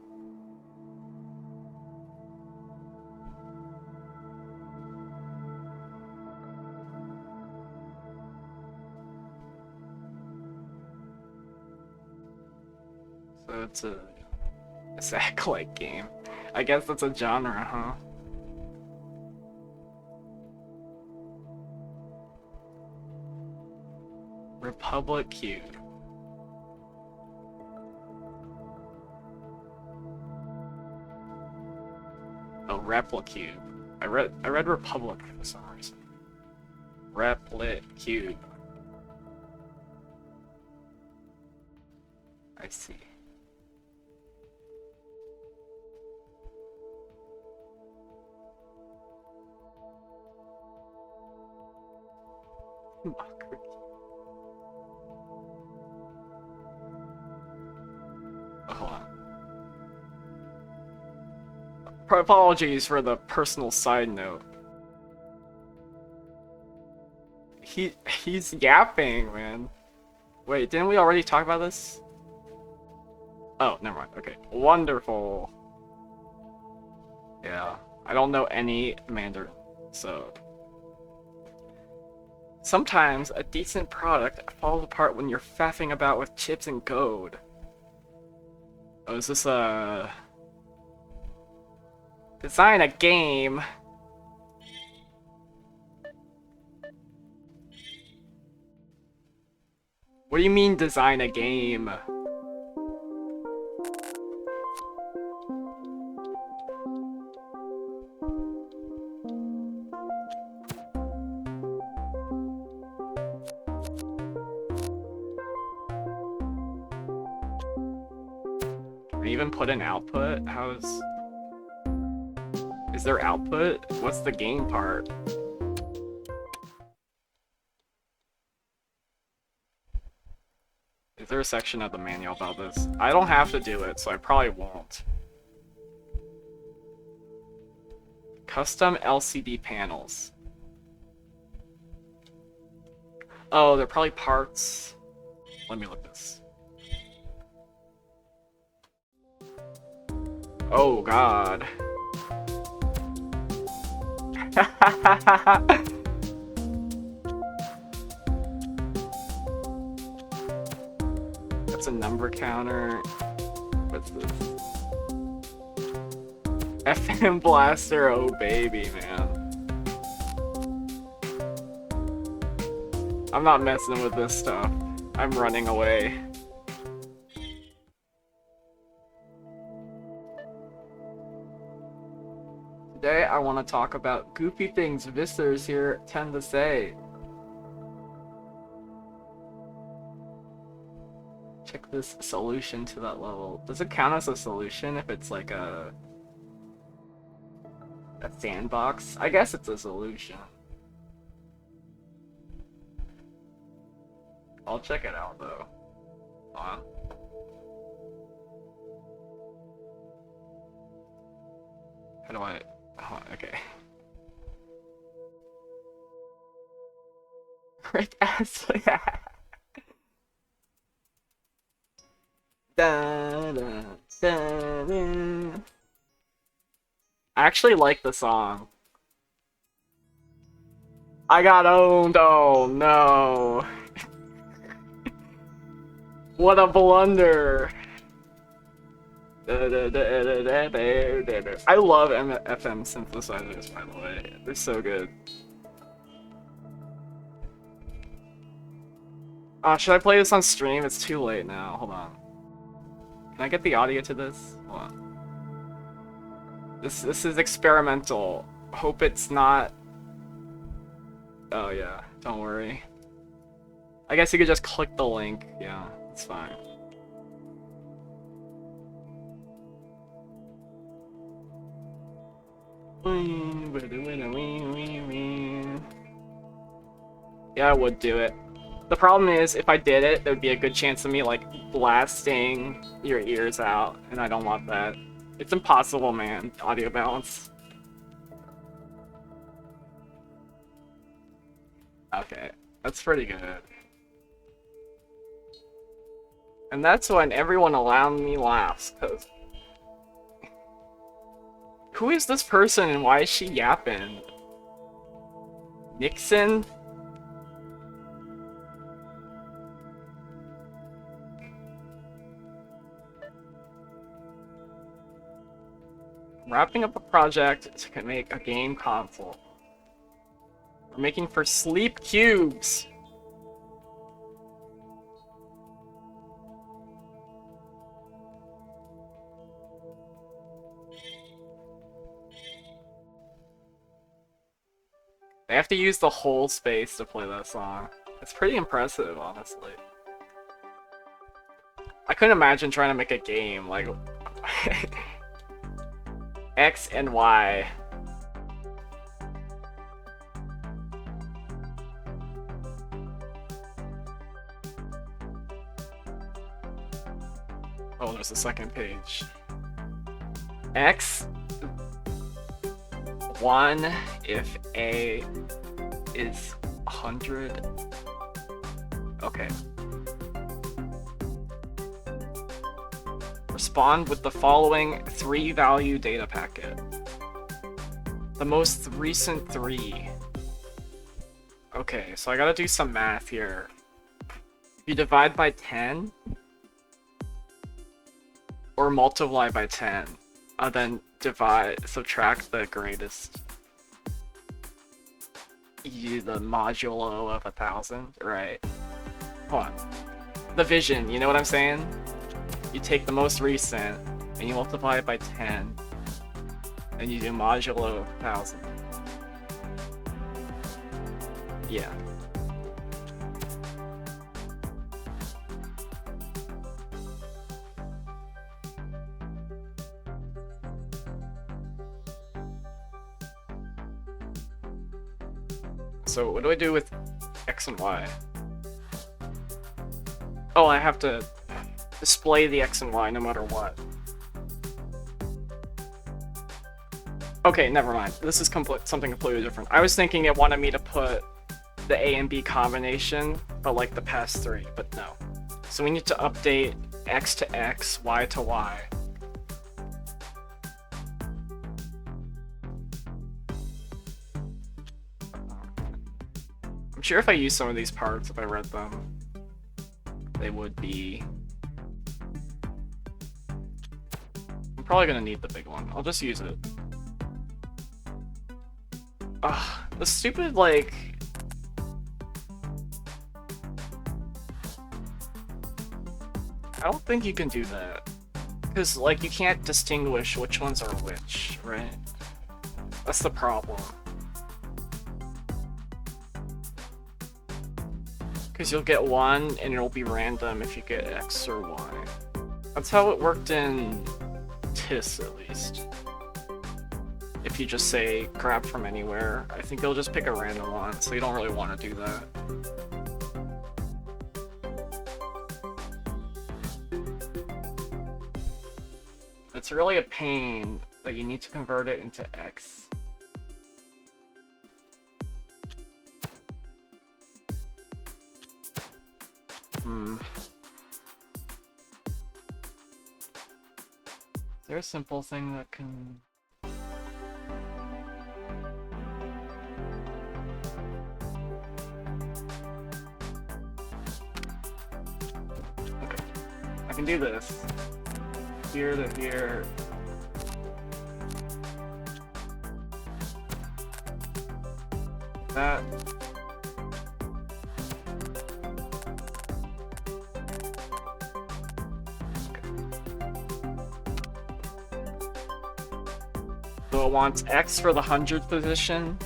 So it's a sack-like game. I guess that's a genre, huh? Republic Cube. Oh, Replicube. I read Republic for some reason. Replicube. I see. Mockery. Oh, hold on. Apologies for the personal side note. He's yapping, man. Wait, didn't we already talk about this? Oh, never mind. Okay. Wonderful. Yeah. I don't know any Mandarin, so... Sometimes a decent product falls apart when you're faffing about with chips and code. Oh, is this a... Design a game? What do you mean design a game? Can we even put an output? How's... Is there output? What's the game part? Is there a section of the manual about this? I don't have to do it, so I probably won't. Custom LCD panels. Oh, they're probably parts. Let me look this. Oh god. That's a number counter. What's this? FM Blaster, oh baby, man. I'm not messing with this stuff. I'm running away. Today I want to talk about goofy things visitors here tend to say. Check this solution to that level. Does it count as a solution if it's like a sandbox? I guess it's a solution. I'll check it out though. Hold on. How do I... Oh, okay. Rick Astley. Da, da, da, da. I actually like the song. I got owned. Oh no. What a blunder. I love FM synthesizers, by the way. They're so good. Should I play this on stream? It's too late now. Hold on. Can I get the audio to this? Hold on. This is experimental. Hope it's not... Oh yeah, don't worry. I guess you could just click the link. Yeah, it's fine. Yeah, I would do it. The problem is, if I did it, there'd be a good chance of me, like, blasting your ears out, and I don't want that. It's impossible, man. Audio balance. Okay, that's pretty good. And that's when everyone around me laughs, because... Who is this person and why is she yapping? Nixon? Wrapping up a project to make a game console. We're making for Sleep Cubes. They have to use the whole space to play that song. It's pretty impressive, honestly. I couldn't imagine trying to make a game like X and Y. Oh, there's a second page. X 1 if A is 100. Okay. Respond with the following 3-value data packet. The most recent 3. Okay, so I gotta do some math here. If you divide by 10, or multiply by 10, then subtract the greatest. The modulo of 1,000, right? Hold on. The vision, you know what I'm saying? You take the most recent, and you multiply it by 10, and you do modulo of 1,000. Yeah. So what do I do with X and Y? Oh, I have to display the X and Y no matter what. Okay, never mind. This is something completely different. I was thinking it wanted me to put the A and B combination, but like the past 3, but no. So we need to update X to X, Y to Y. I'm sure if I use some of these parts, if I read them, they would be... I'm probably gonna need the big one. I'll just use it. Ugh, the stupid, like... I don't think you can do that. Because, like, you can't distinguish which ones are which, right? That's the problem. Because you'll get 1, and it'll be random if you get X or Y. That's how it worked in TIS, at least. If you just say, grab from anywhere, I think it'll just pick a random one, so you don't really want to do that. It's really a pain, but you need to convert it into X. Is there a simple thing that can... Okay. I can do this. Here to here. That. So it wants X for the 100th position.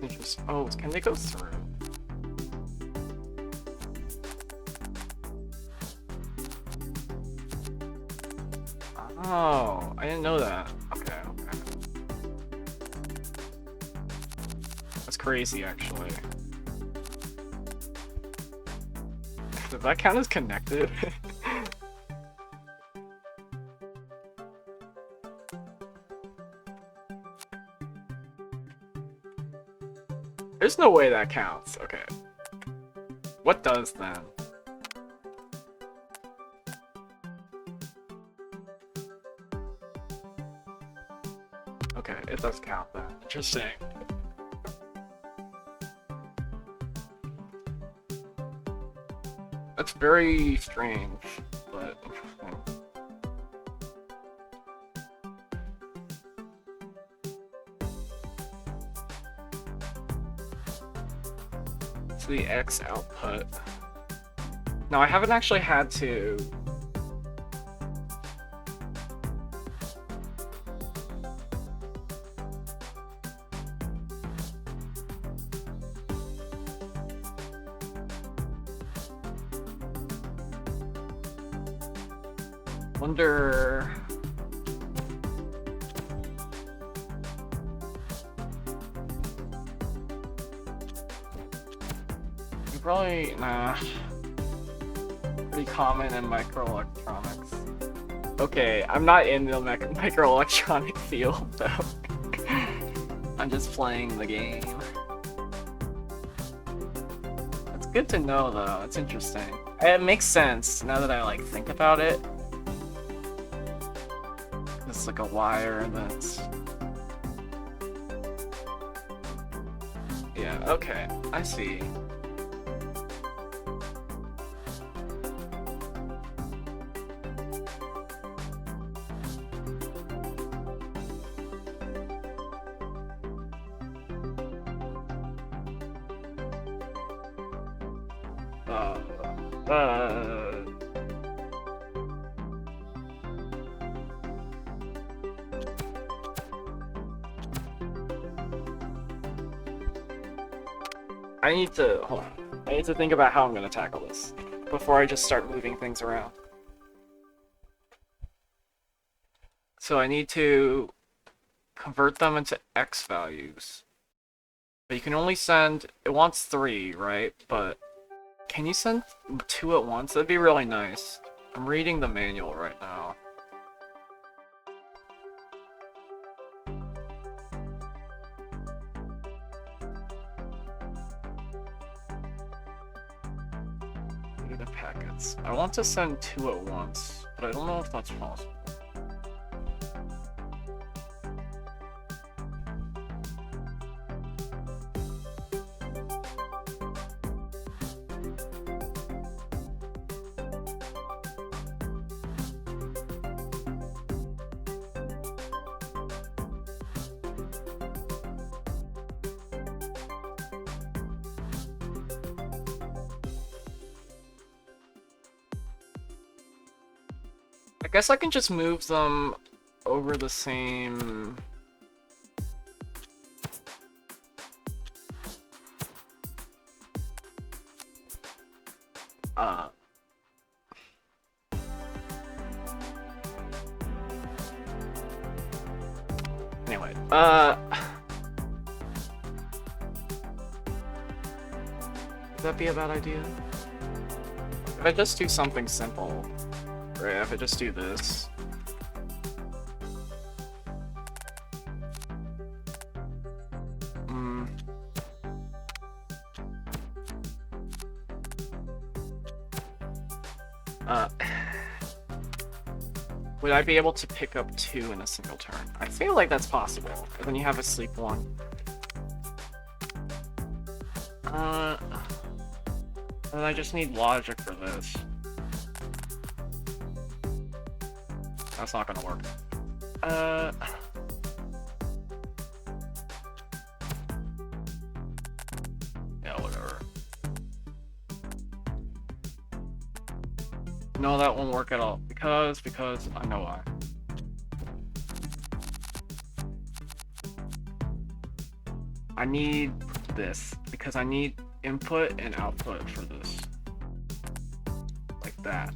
Interesting. Oh, can they go through? Oh, I didn't know that. Okay, okay. That's crazy, actually. Does that count as connected? There's no way that counts. Okay. What does then? Okay, it does count then. Interesting. That's very strange, but interesting. It's the X output. Now, I haven't actually had to... Wonder... You probably... Nah. Pretty common in microelectronics. Okay, I'm not in the microelectronic field, though. I'm just playing the game. It's good to know, though. It's interesting. It makes sense, now that I, like, think about it. It's like a wire that's... Yeah, okay. I see. I need to, hold on. I need to think about how I'm gonna tackle this before I just start moving things around. So I need to convert them into X values. But you can only send, it wants 3, right? But can you send 2 at once? That'd be really nice. I'm reading the manual right now. Data packets. I want to send 2 at once, but I don't know if that's possible. I guess I can just move them over the same... Anyway, would that be a bad idea? If I just do something simple... Right, if I just do this. Would I be able to pick up 2 in a single turn? I feel like that's possible. But then you have a sleep 1. And I just need logic for this. That's not gonna work. Yeah, whatever. No, that won't work at all. Because I know why. I need this because I need input and output for this. Like that.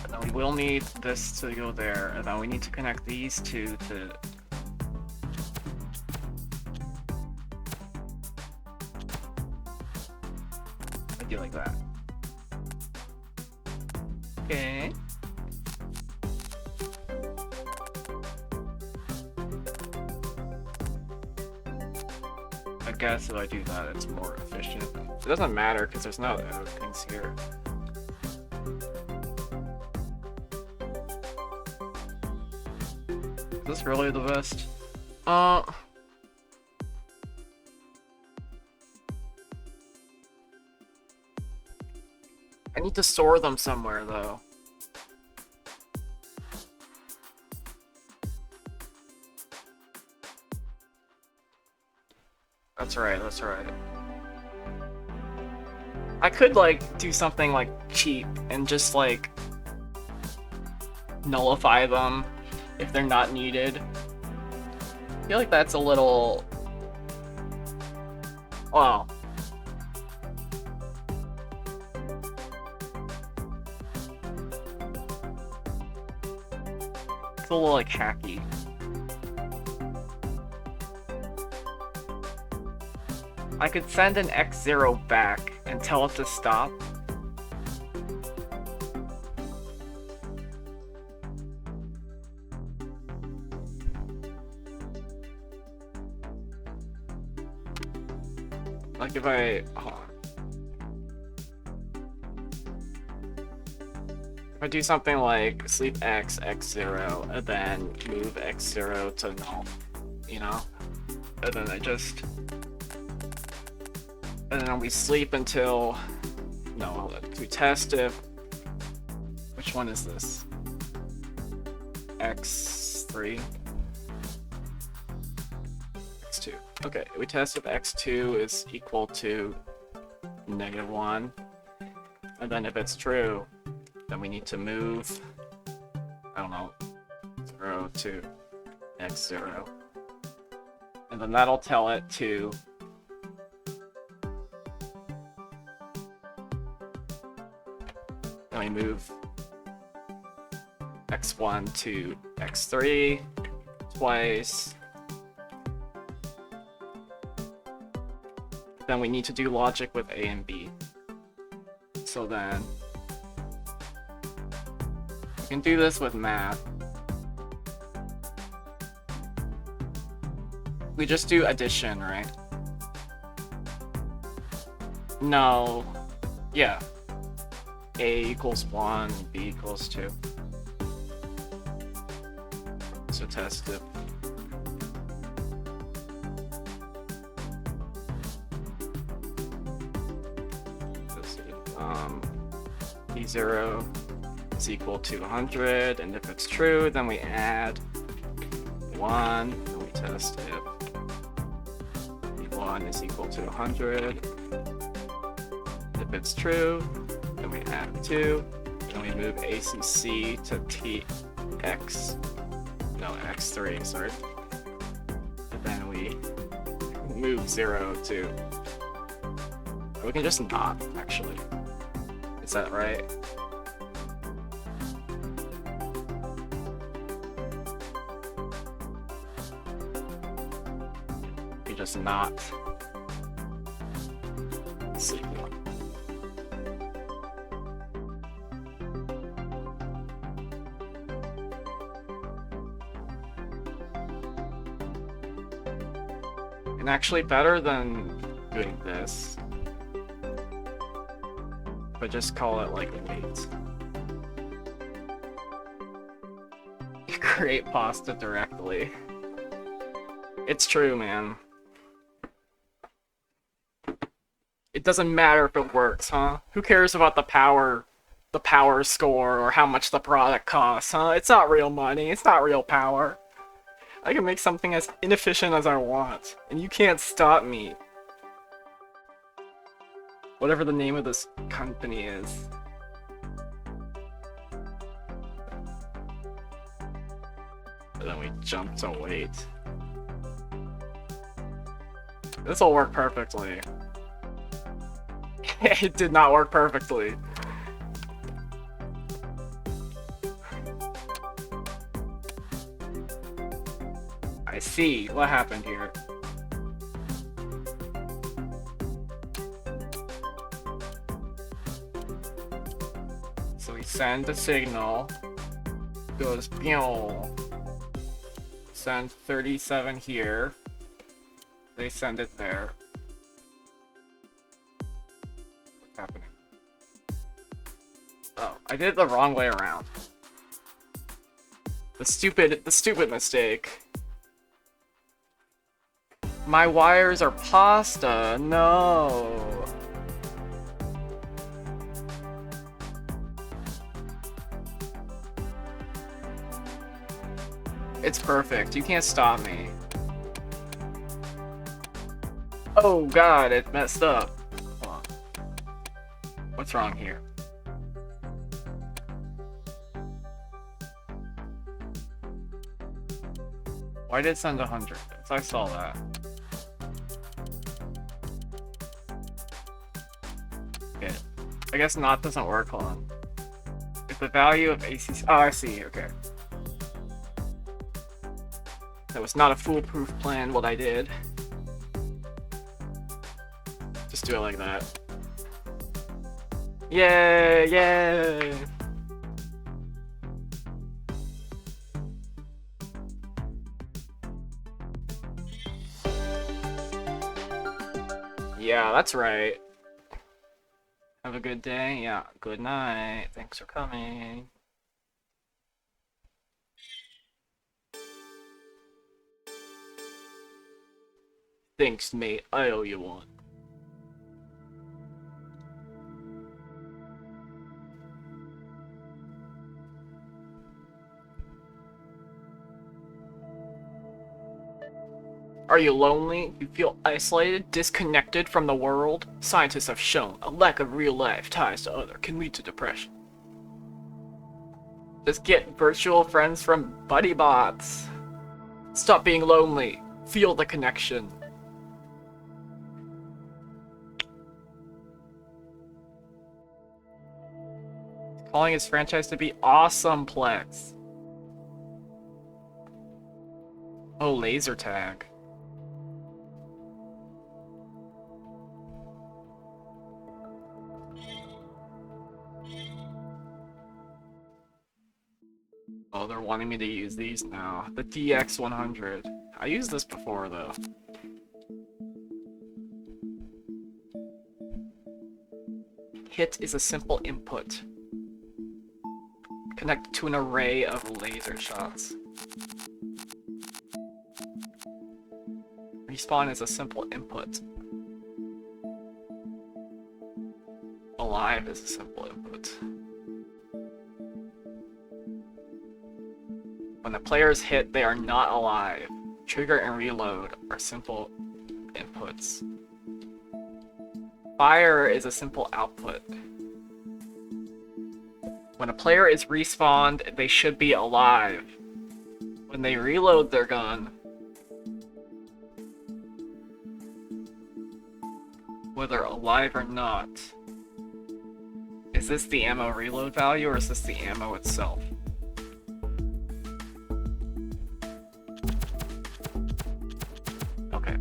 And then we will need this to go there, and then we need to connect these two to... I do like that. Okay. I guess if I do that, it's more efficient. It doesn't matter because there's no things here. Is this really the best? I need to store them somewhere though. That's right, that's right. I could like do something like cheap and just like nullify them if they're not needed. I feel like that's a little... Wow. It's a little like hacky. I could send an X0 back and tell it to stop. Like if I... Hold on. If I do something like sleep X, X0, and then move X0 to null, you know? And then I just... And then we sleep until... No, we test if... Which one is this? X3? X2. Okay, we test if X2 is equal to -1. And then if it's true, then we need to move... I don't know... 0 to X0. And then that'll tell it to... Then we move X1 to X3 twice. Then we need to do logic with A and B. So then we can do this with math. We just do addition, right? No. Yeah. A equals 1, B equals 2. So test it. B0 is equal to 100, and if it's true, then we add 1, and we test if B1 is equal to 100. If it's true, then we add 2, then we move ACC to TX, no, X3, sorry. And then we move 0 to, we can just not, actually. Is that right? We just not sleep. And actually better than doing this, but just call it like wait. Create pasta directly. It's true, man. It doesn't matter if it works, huh? Who cares about the power score or how much the product costs, huh? It's not real money, it's not real power. I can make something as inefficient as I want, and you can't stop me. Whatever the name of this company is. And then we jump to wait. This will work perfectly. It did not work perfectly. I see what happened here. So we send the signal, goes pew. Send 37 here. They send it there. What's happening? Oh, I did it the wrong way around. The stupid mistake. My wires are pasta. No. It's perfect. You can't stop me. Oh god, it messed up. Hold on. What's wrong here? Why did it send 100? I saw that. Okay. I guess not doesn't work. Hold on. If the value of ACC... Oh, I see. Okay. That was not a foolproof plan, what I did. Just do it like that. Yay! Yay! Yeah, that's right. Have a good day. Yeah, good night. Thanks for coming. Thanks, mate. I owe you one. Are you lonely? You feel isolated, disconnected from the world? Scientists have shown a lack of real-life ties to other can lead to depression. Just get virtual friends from buddy bots. Stop being lonely. Feel the connection. Calling his franchise to be Awesomeplex. Oh, laser tag. Oh, they're wanting me to use these now. The DX100. I used this before, though. Hit is a simple input. Connected to an array of laser shots. Respawn is a simple input. Alive is a simple input. When the player is hit, they are not alive. Trigger and reload are simple inputs. Fire is a simple output. When a player is respawned, they should be alive. When they reload their gun, whether alive or not, is this the ammo reload value or is this the ammo itself? Okay.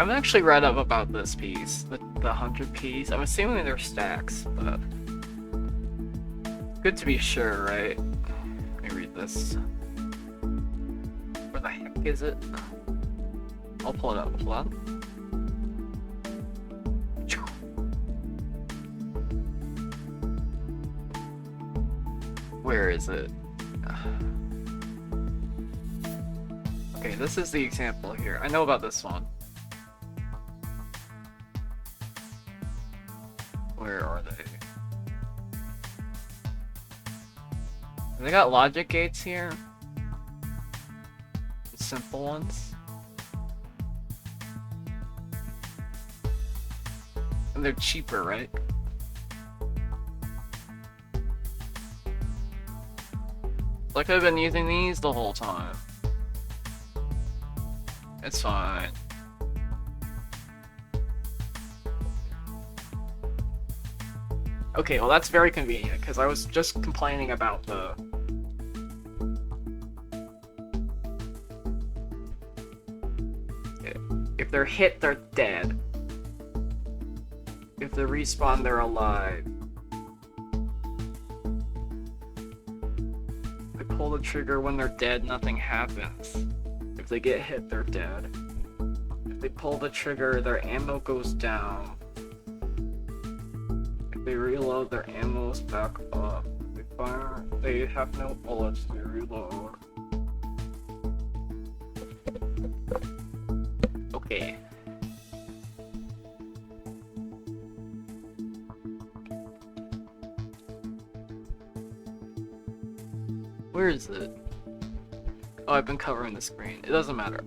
I've actually read up about this piece, the 100 piece. I'm assuming they're stacks, but good to be sure, right? Let me read this. Where the heck is it? I'll pull it up. Hold on. Where is it? Okay, this is the example here. I know about this one. Where are they? They got logic gates here. Simple ones. And they're cheaper, right? Like I've been using these the whole time. It's fine. Okay, well that's very convenient, because I was just complaining about the... If they're hit, they're dead. If they respawn, they're alive. They pull the trigger when they're dead, nothing happens. If they get hit, they're dead. If they pull the trigger, their ammo goes down. If they reload, their ammo's back up. If they fire, they have no bullets to reload. Okay. Where is it? Oh, I've been covering the screen. It doesn't matter.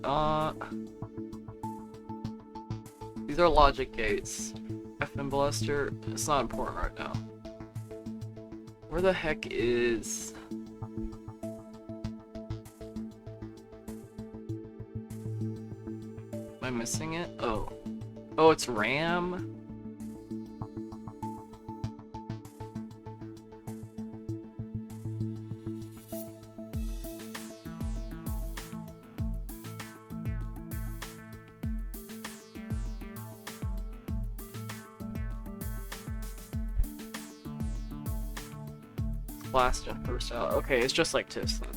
These are logic gates. FN Blaster. It's not important right now. Where the heck is... Am I missing it? Oh. Oh, it's RAM? Blast and first out. Okay, it's just like TIFs then.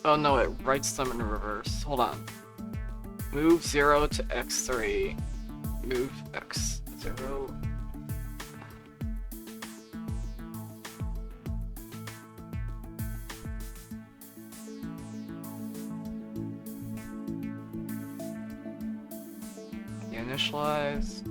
Oh no, it writes them in reverse. Hold on. Move 0 to X3. Move X0. Initialize.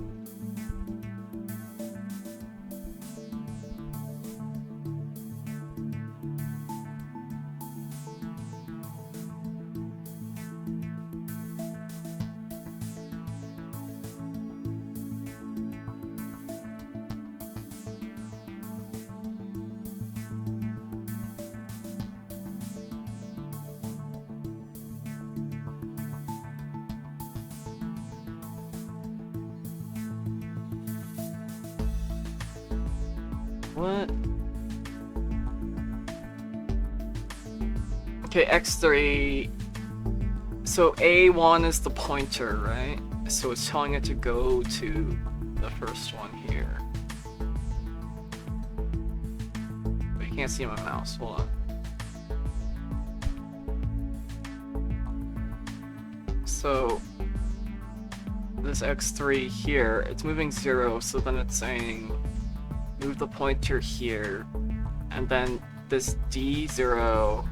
What? Okay, X3. So A1 is the pointer, right? So it's telling it to go to the first one here. But you can't see my mouse. Hold on. So this X3 here, it's moving 0, so then it's saying move the pointer here, and then this D0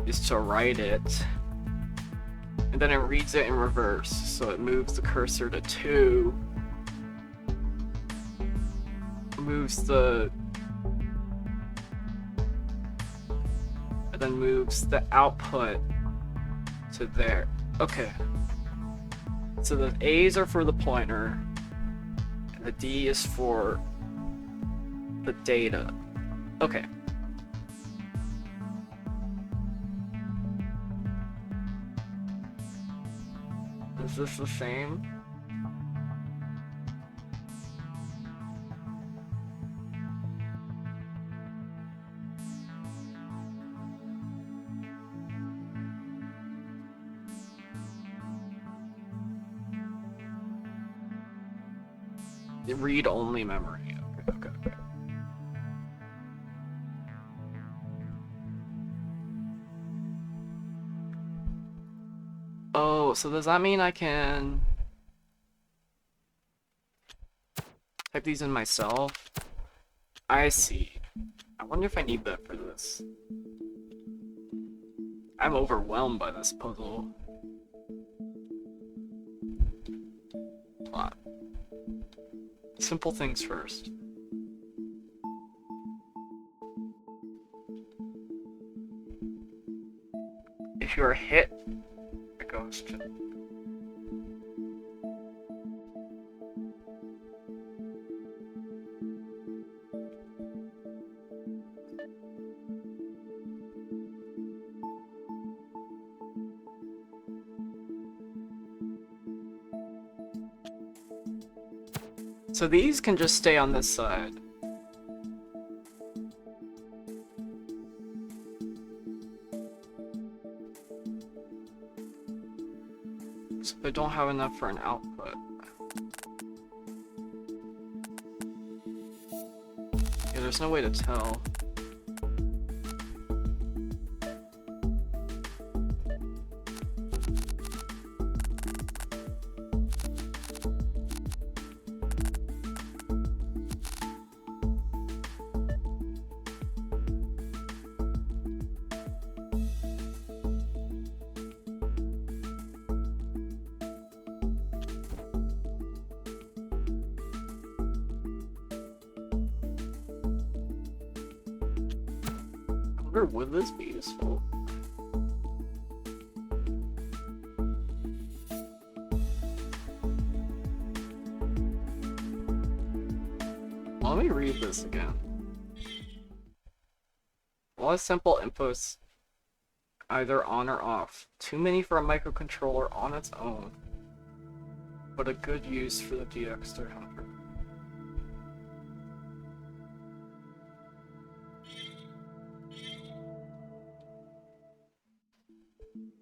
is to write it, and then it reads it in reverse, so it moves the cursor to 2, moves the, and then moves the output to there. Okay. So the A's are for the pointer, and the D is for the data. Okay. Is this the same? Read-only memory. Okay. Oh, so does that mean I can type these in myself? I see. I wonder if I need that for this. I'm overwhelmed by this puzzle. Plot. Simple things first. If you are hit, it goes to... So these can just stay on this side. So they don't have enough for an output. Yeah, there's no way to tell. Or would this be useful? Well, let me read this again. One simple inputs either on or off. Too many for a microcontroller on its own, but a good use for the DX300.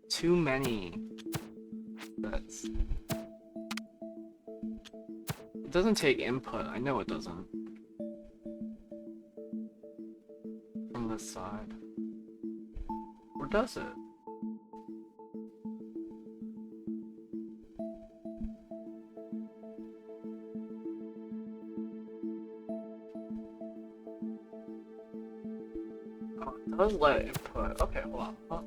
Too many. That's... It doesn't take input, I know it doesn't. From this side. Or does it? Oh, it does let input. Okay, hold on. Oh.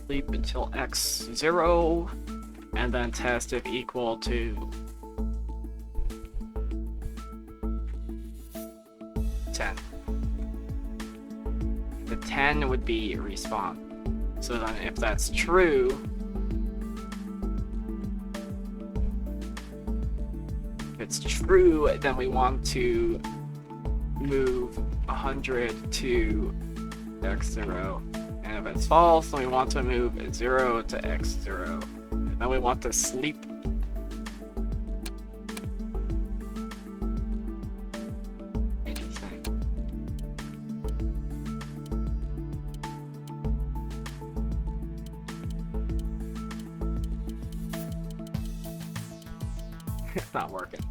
Sleep until x0, and then test if equal to 10. The 10 would be respawn. So then if that's true, if it's true, then we want to move 100 to x0. And if it's false, then we want to move 0 to x0. And then we want to sleep. Anything. It's not working.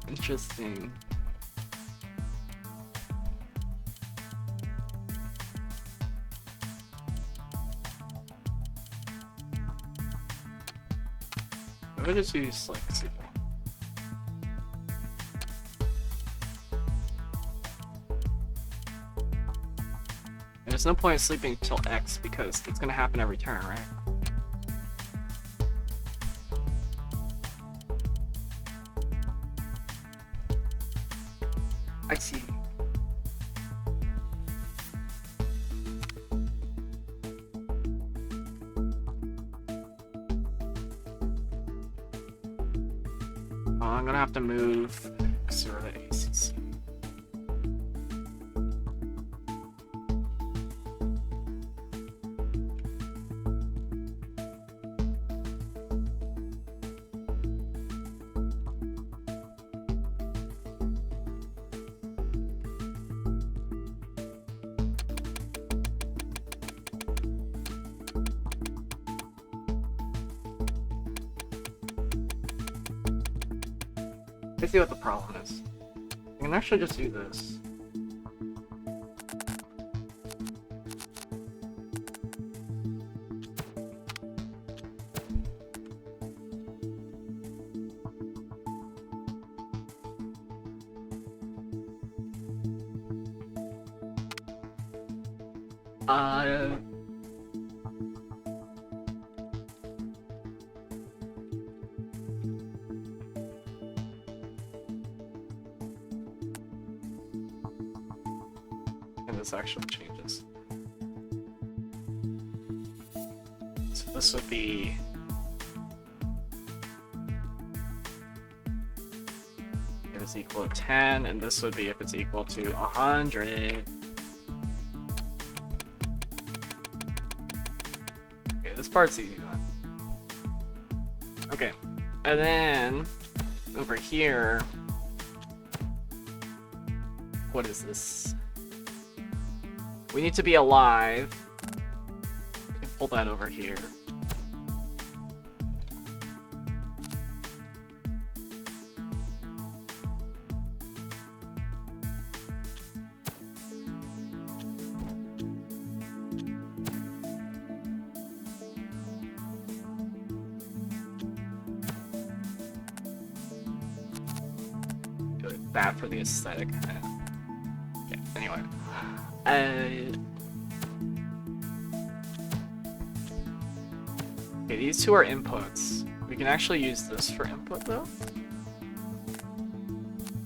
Interesting. What is use like sleeping? And there's no point in sleeping till X because it's gonna happen every turn, right? I see. I'm gonna have to move sort of ACC. Let's see what the problem is. I can actually just do this. Uh, and this actually changes. So this would be if it's equal to 10, and this would be if it's equal to 100. Okay, this part's easy then. Okay, and then over here, what is this? We need to be alive. We can pull that over here. That for the aesthetic. Yeah, anyway. Okay, these two are inputs. We can actually use this for input though.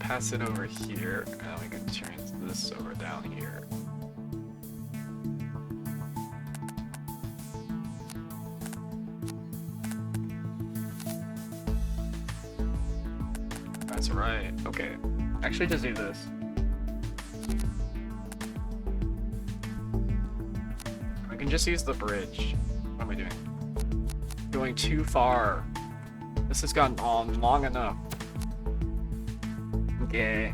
Pass it over here, and we can turn this over down here. That's right. Okay. Actually, just do this. I can just use the bridge. What am I doing? Going too far. This has gone on long enough. Okay.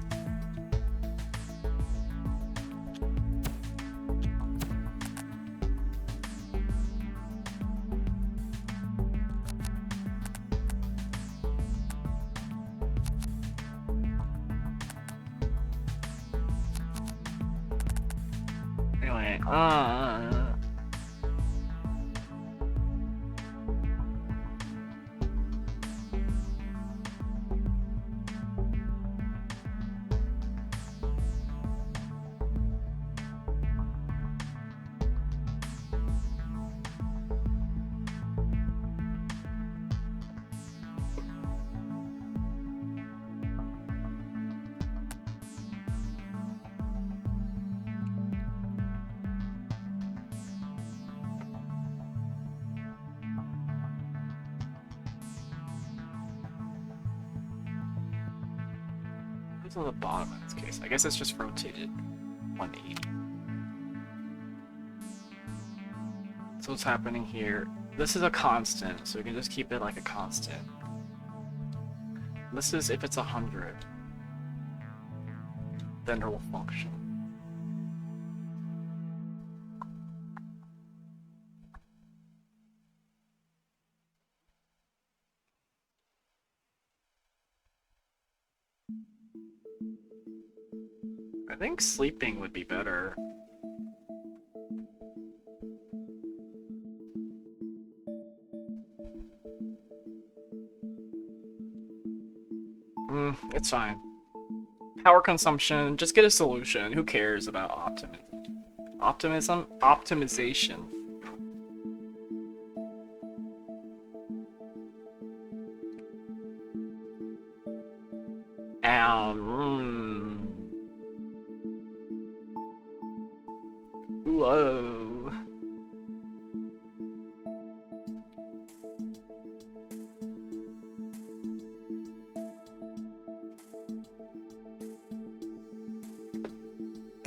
Anyway, what's on the bottom in this case? I guess it's just rotated 180. So what's happening here? This is a constant, so we can just keep it like a constant. This is if it's 100. Then it will function. I think sleeping would be better. It's fine. Power consumption, just get a solution. Who cares about optimization.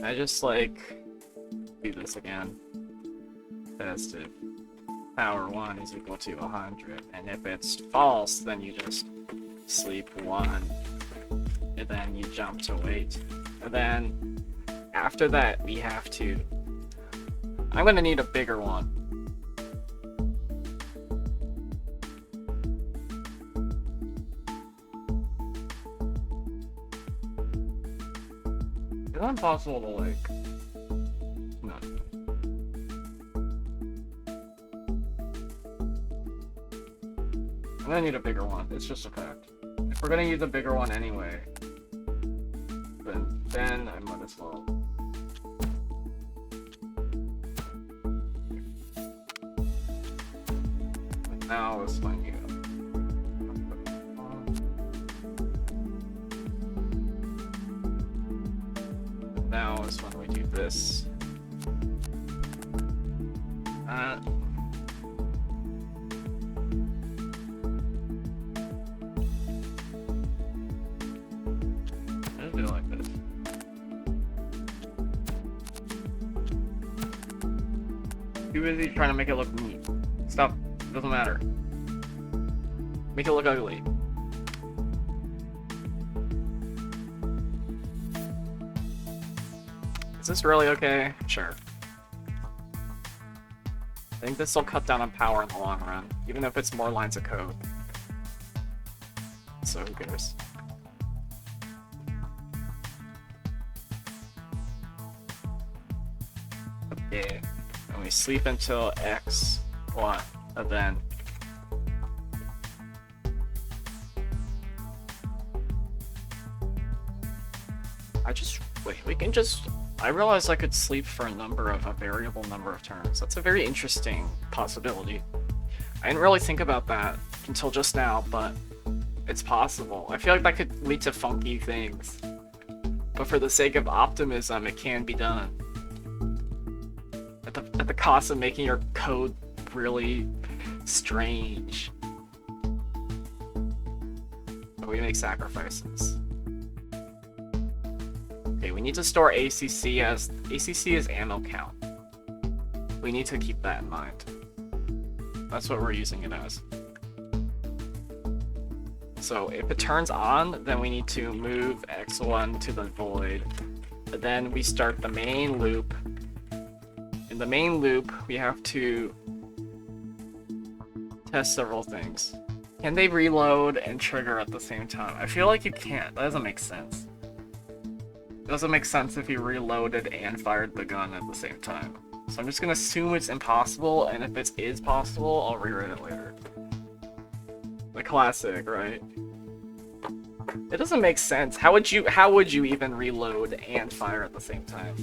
I just like do this again. Test if power 1 is equal to 100, and if it's false, then you just sleep 1, and then you jump to wait. And then after that, we have to. I'm gonna need a bigger one. It's impossible to like. No. I'm gonna need a bigger one. It's just a fact. If we're gonna use a bigger one anyway, then I might as well. But now let's find you. Now is when we do this. Let's do it like this. Too busy trying to make it look neat. Stop. It doesn't matter. Make it look ugly. Is this really okay? Sure. I think this will cut down on power in the long run, even if it's more lines of code. So who cares? Okay. And we sleep until X1, and then wait, we can just. I realized I could sleep for a variable number of turns. That's a very interesting possibility. I didn't really think about that until just now, but it's possible. I feel like that could lead to funky things. But for the sake of optimism, it can be done. At the cost of making your code really strange. But we make sacrifices. Okay, we need to store ACC as ammo count. We need to keep that in mind. That's what we're using it as. So if it turns on, then we need to move X1 to the void. But then we start the main loop. In the main loop, we have to test several things. Can they reload and trigger at the same time? I feel like you can't. That doesn't make sense. It doesn't make sense if you reloaded and fired the gun at the same time. So I'm just gonna assume it's impossible, and if it is possible, I'll rewrite it later. The classic, right? It doesn't make sense. How would you even reload and fire at the same time?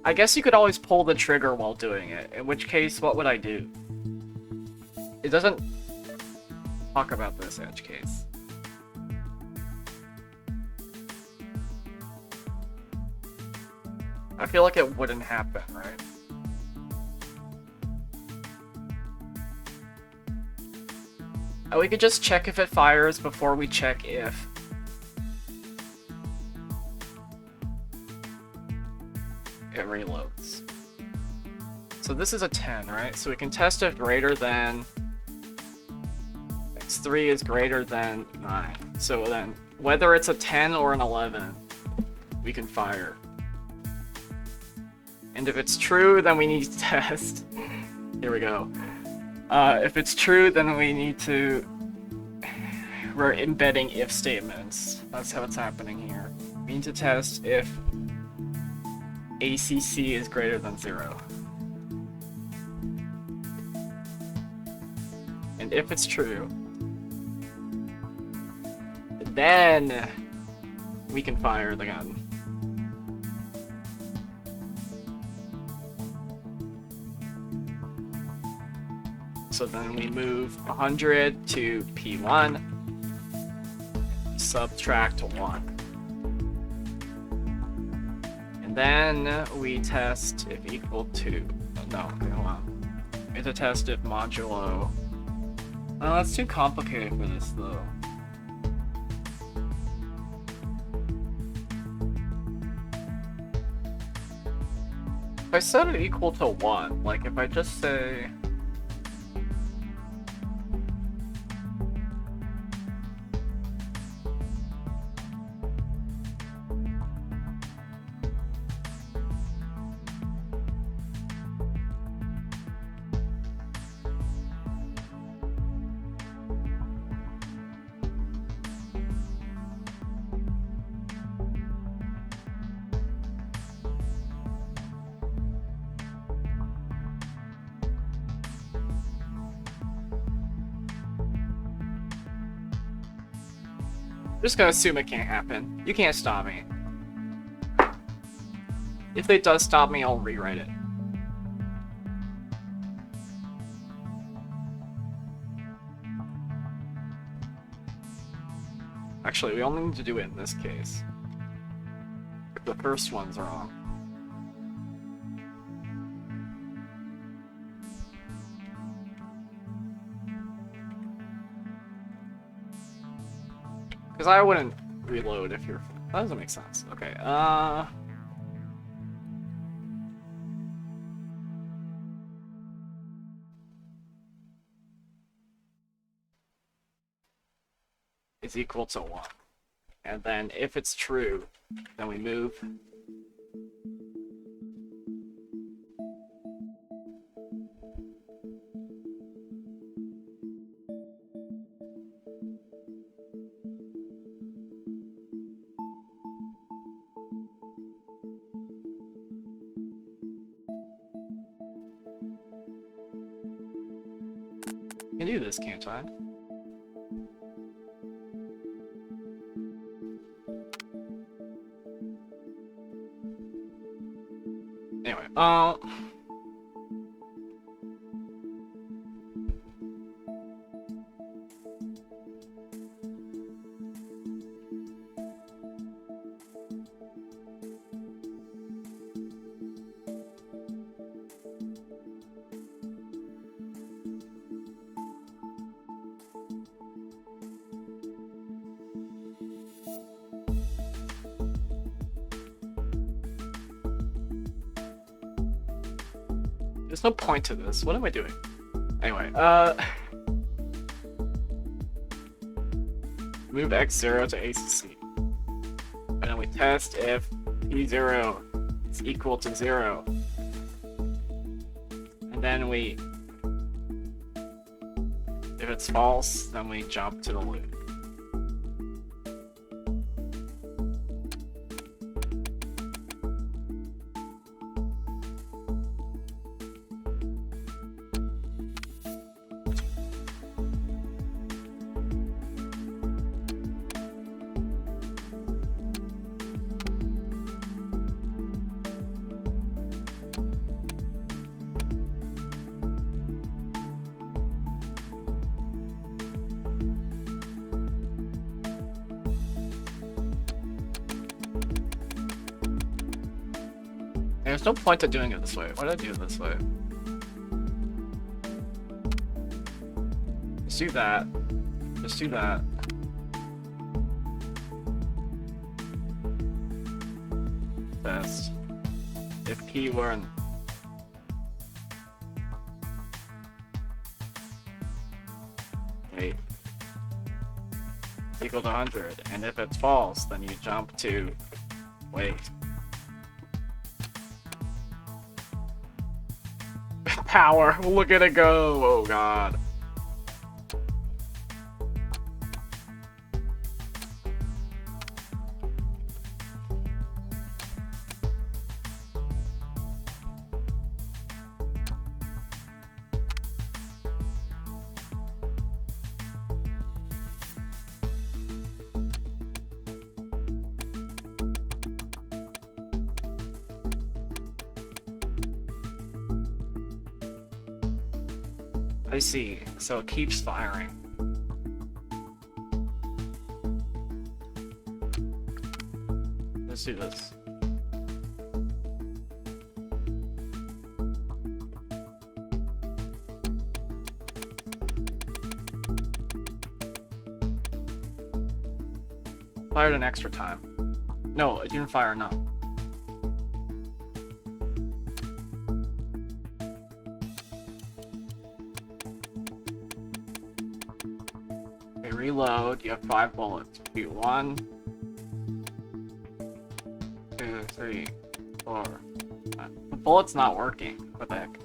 I guess you could always pull the trigger while doing it, in which case, what would I do? It doesn't talk about this edge case. I feel like it wouldn't happen, right? Oh, we could just check if it fires before we check if. It reloads. So this is a 10, right? So we can test if greater than X3 is greater than 9. So then, whether it's a 10 or an 11, we can fire. And if it's true, then we need to test. Here we go. If it's true, then we need to. We're embedding if statements. That's how it's happening here. We need to test if ACC is greater than 0. And if it's true, then we can fire the gun. So then we move 100 to P1, subtract 1. And then we test if equal to, no, okay, hold on. We have to test if modulo, oh, that's too complicated for this though. I set it equal to 1, like if I just say... I'm just gonna assume it can't happen. You can't stop me. If it does stop me, I'll rewrite it. Actually, we only need to do it in this case. The first one's wrong. Because I wouldn't reload if you're... That doesn't make sense. Okay, is equal to 1. And then if it's true, then we move. I can do this, can't I? Anyway, there's no point to this. What am I doing? Anyway, move x0 to ACC. And then we test if p0 is equal to 0. And then we... If it's false, then we jump to the loop. There's no point to doing it this way. Why did I do it this way? Just do that. Just do that. Test. If P were in... Wait. Equal to 100. And if it's false, then you jump to... Wait. Power. Look at it go. Oh god. I see. So it keeps firing. Let's do this. Fired an extra time. No, it didn't fire enough. reload, you have 5 bullets. Shoot 1, 2, 3, 4. The bullet's not working. What the heck?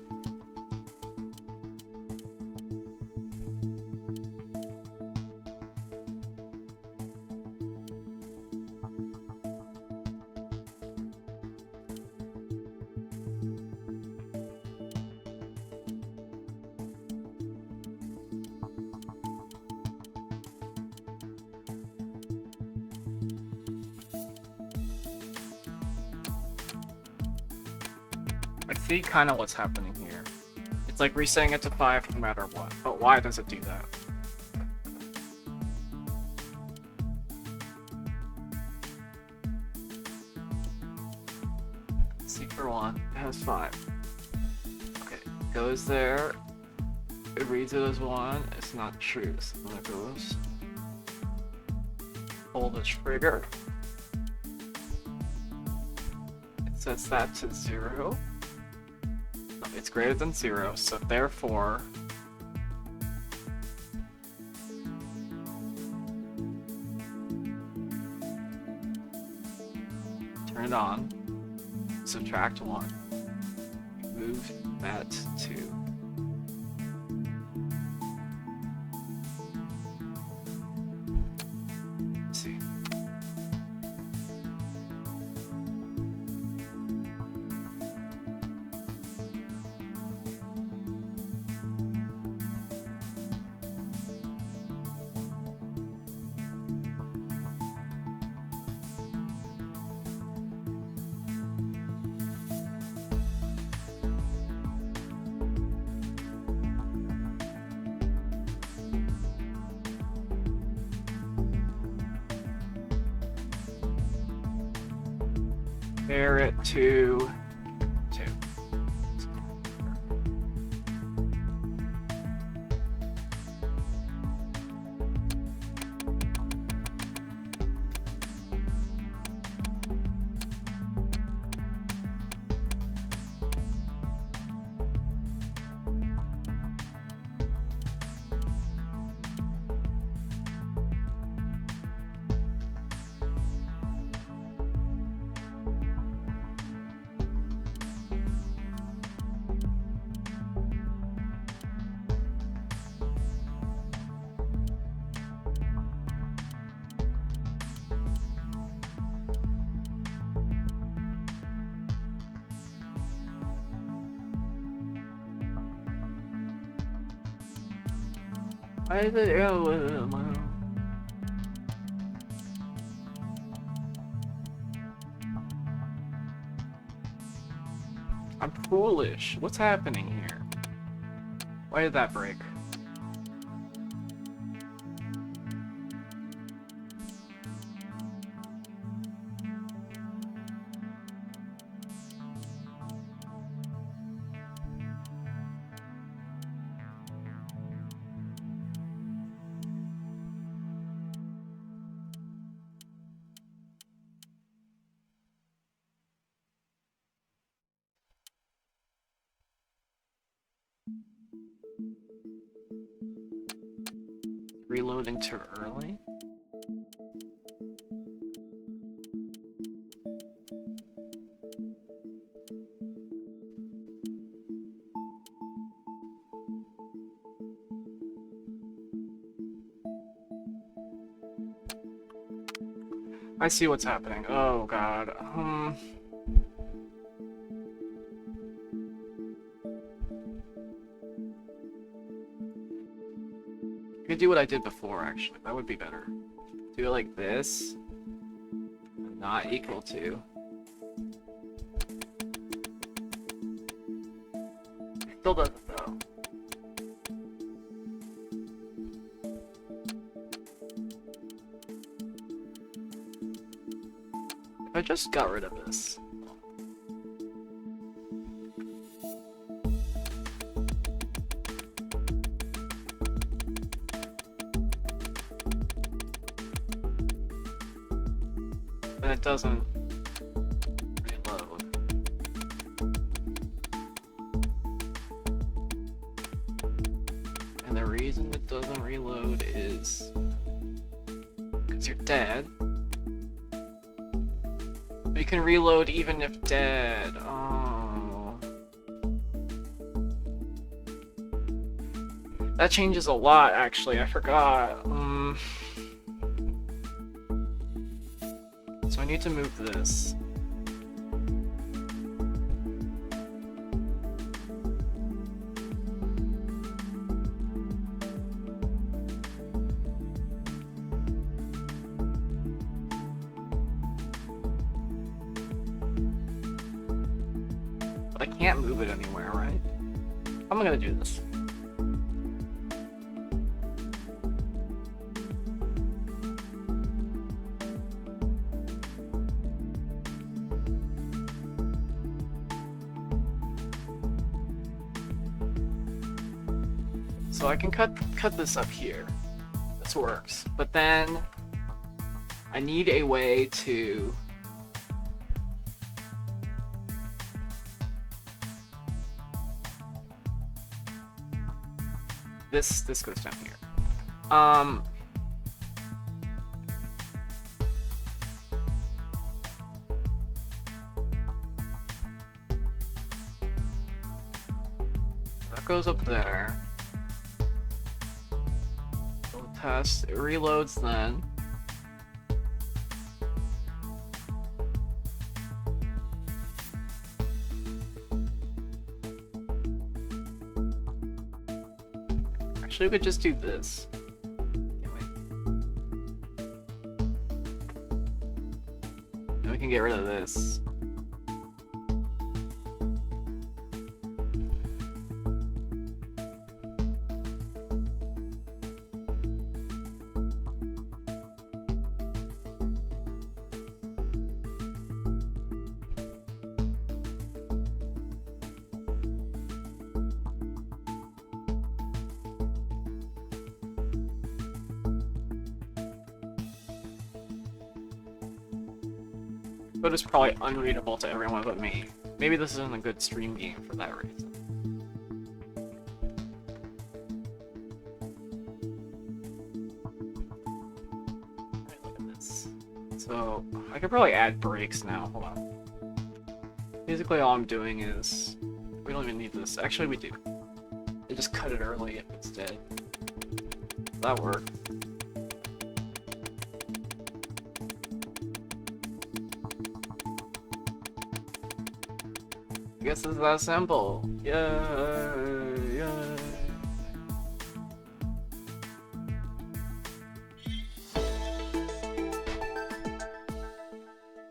I see kind of what's happening here. It's like resetting it to 5 no matter what. But why does it do that? C for 1, it has 5. Okay, goes there. It reads it as 1. It's not true. So then it goes. Pull the trigger. It sets that to 0. It's greater than 0, so therefore turn it on, subtract 1, move that to see. Compare it to 2. Why is it? I'm foolish. What's happening here? Why did that break? Reloading too early? I see what's happening. Oh god. I could do what I did before, actually. That would be better. Do it like this. Not equal to. It still doesn't, though. If I just got rid of this. And it doesn't reload. And the reason it doesn't reload is because you're dead. You can reload even if dead. Oh. That changes a lot, actually. I forgot. So I need to move this. But I can't move it anywhere, right? I'm gonna do this. So I can cut this up here. This works. But then I need a way to this goes down here. That goes up there. Test, it reloads then. Actually, we could just do this. Then we can get rid of this. But it's probably unreadable to everyone but me. Maybe this isn't a good stream game for that reason. Look at this. So, I could probably add breaks now. Hold on. Basically all I'm doing is... We don't even need this. Actually, we do. I just cut it early if it's dead. That worked. I guess it's that simple. Yeah.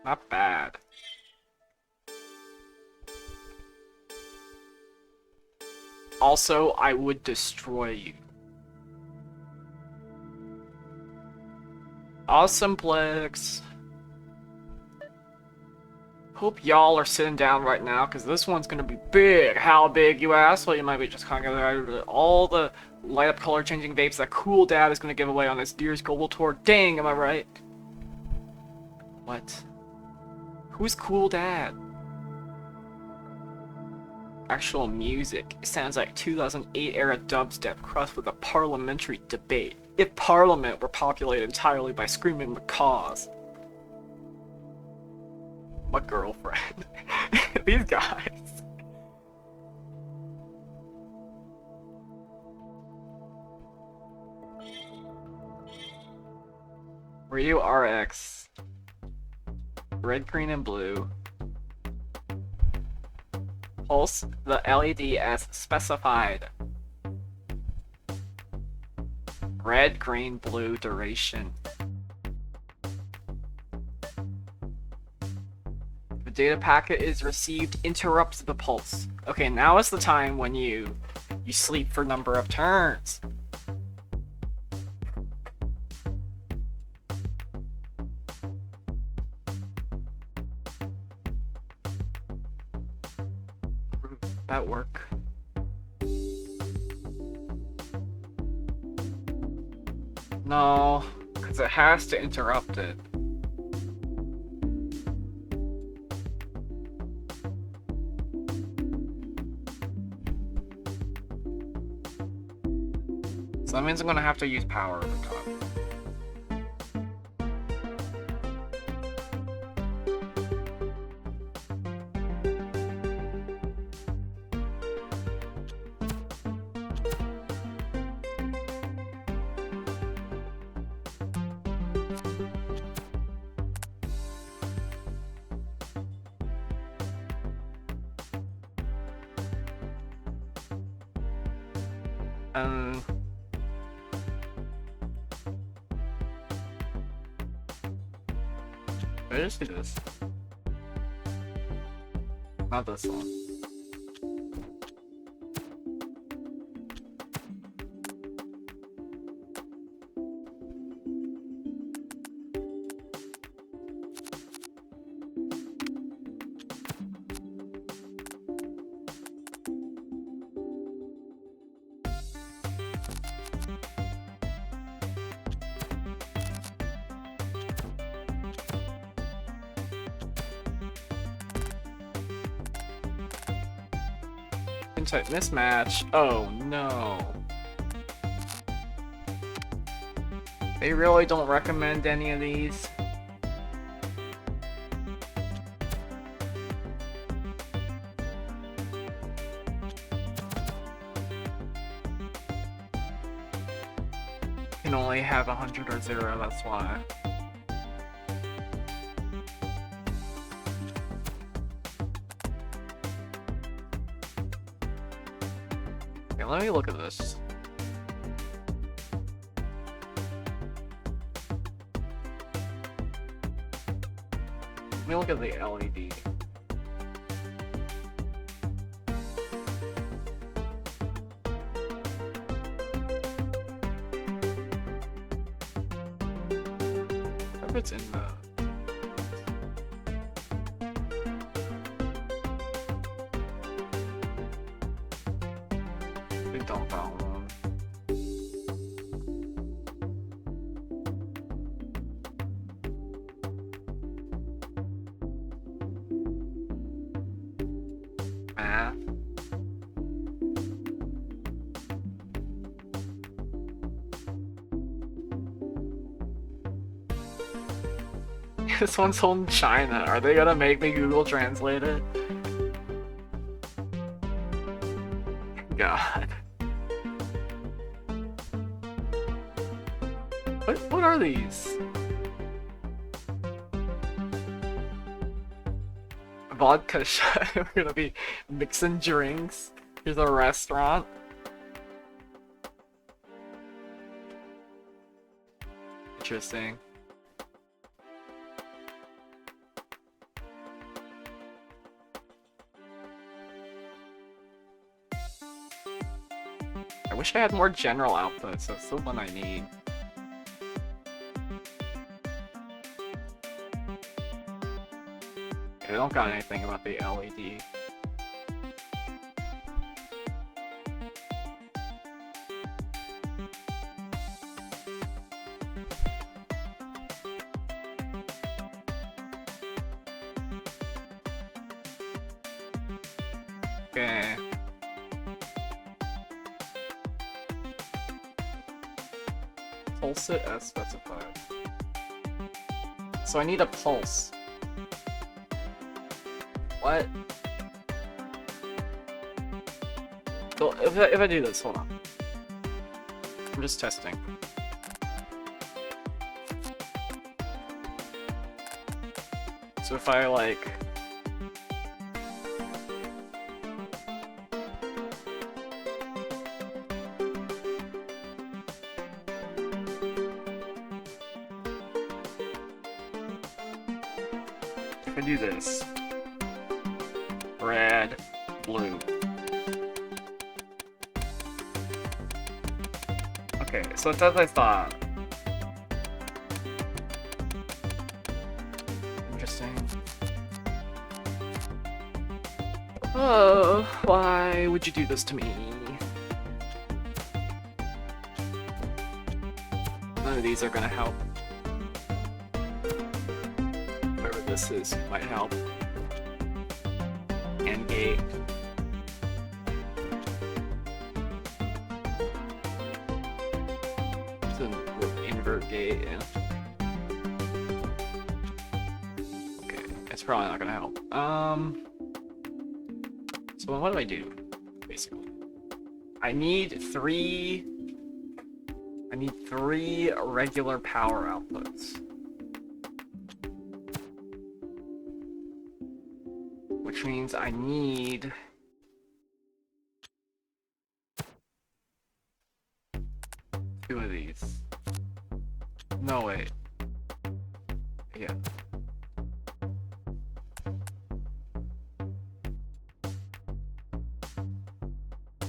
Not bad. Also, I would destroy you. Awesomeplex. Hope y'all are sitting down right now, because this one's gonna be big. How big, you ask? Well, you might be just kind of all the light up color changing vapes that Cool Dad is gonna give away on this Deer's Global Tour. Dang, am I right? What? Who's Cool Dad? Actual music. It sounds like 2008 era dubstep crossed with a parliamentary debate. If Parliament were populated entirely by screaming macaws. My girlfriend. These guys. Radio RX. Red, green, and blue. Pulse the LED as specified. Red, green, blue duration. The data packet is received, interrupts the pulse. Okay, now is the time when you sleep for number of turns. That work. No, because it has to interrupt it. So that means I'm gonna have to use power at the top. Um, I just do this. Not this one. Type mismatch. Oh no. They really don't recommend any of these. Can only have 100 or 0, that's why. Okay, let me look at this. Let me look at the LED. If it's in the... We don't got one. Math. This one's sold in China. Are they gonna make me Google Translate it? God. What are these? Vodka shot. We're gonna be mixing drinks. Here's a restaurant. Interesting. I wish I had more general outputs. That's the one I need. I don't got anything about the LED. Okay. Pulse it as specified. So I need a pulse. What? So if I do this, hold on. I'm just testing. So if I like... If I do this. Red, blue. Okay, so it's as I thought. Interesting. Oh, why would you do this to me? None of these are gonna help. Whatever this is might help. And gate. It's an invert gate, yeah. Okay, it's probably not gonna help. So what do I do, basically? I need three regular power outputs. Which means I need 2 of these. No, wait. Yeah.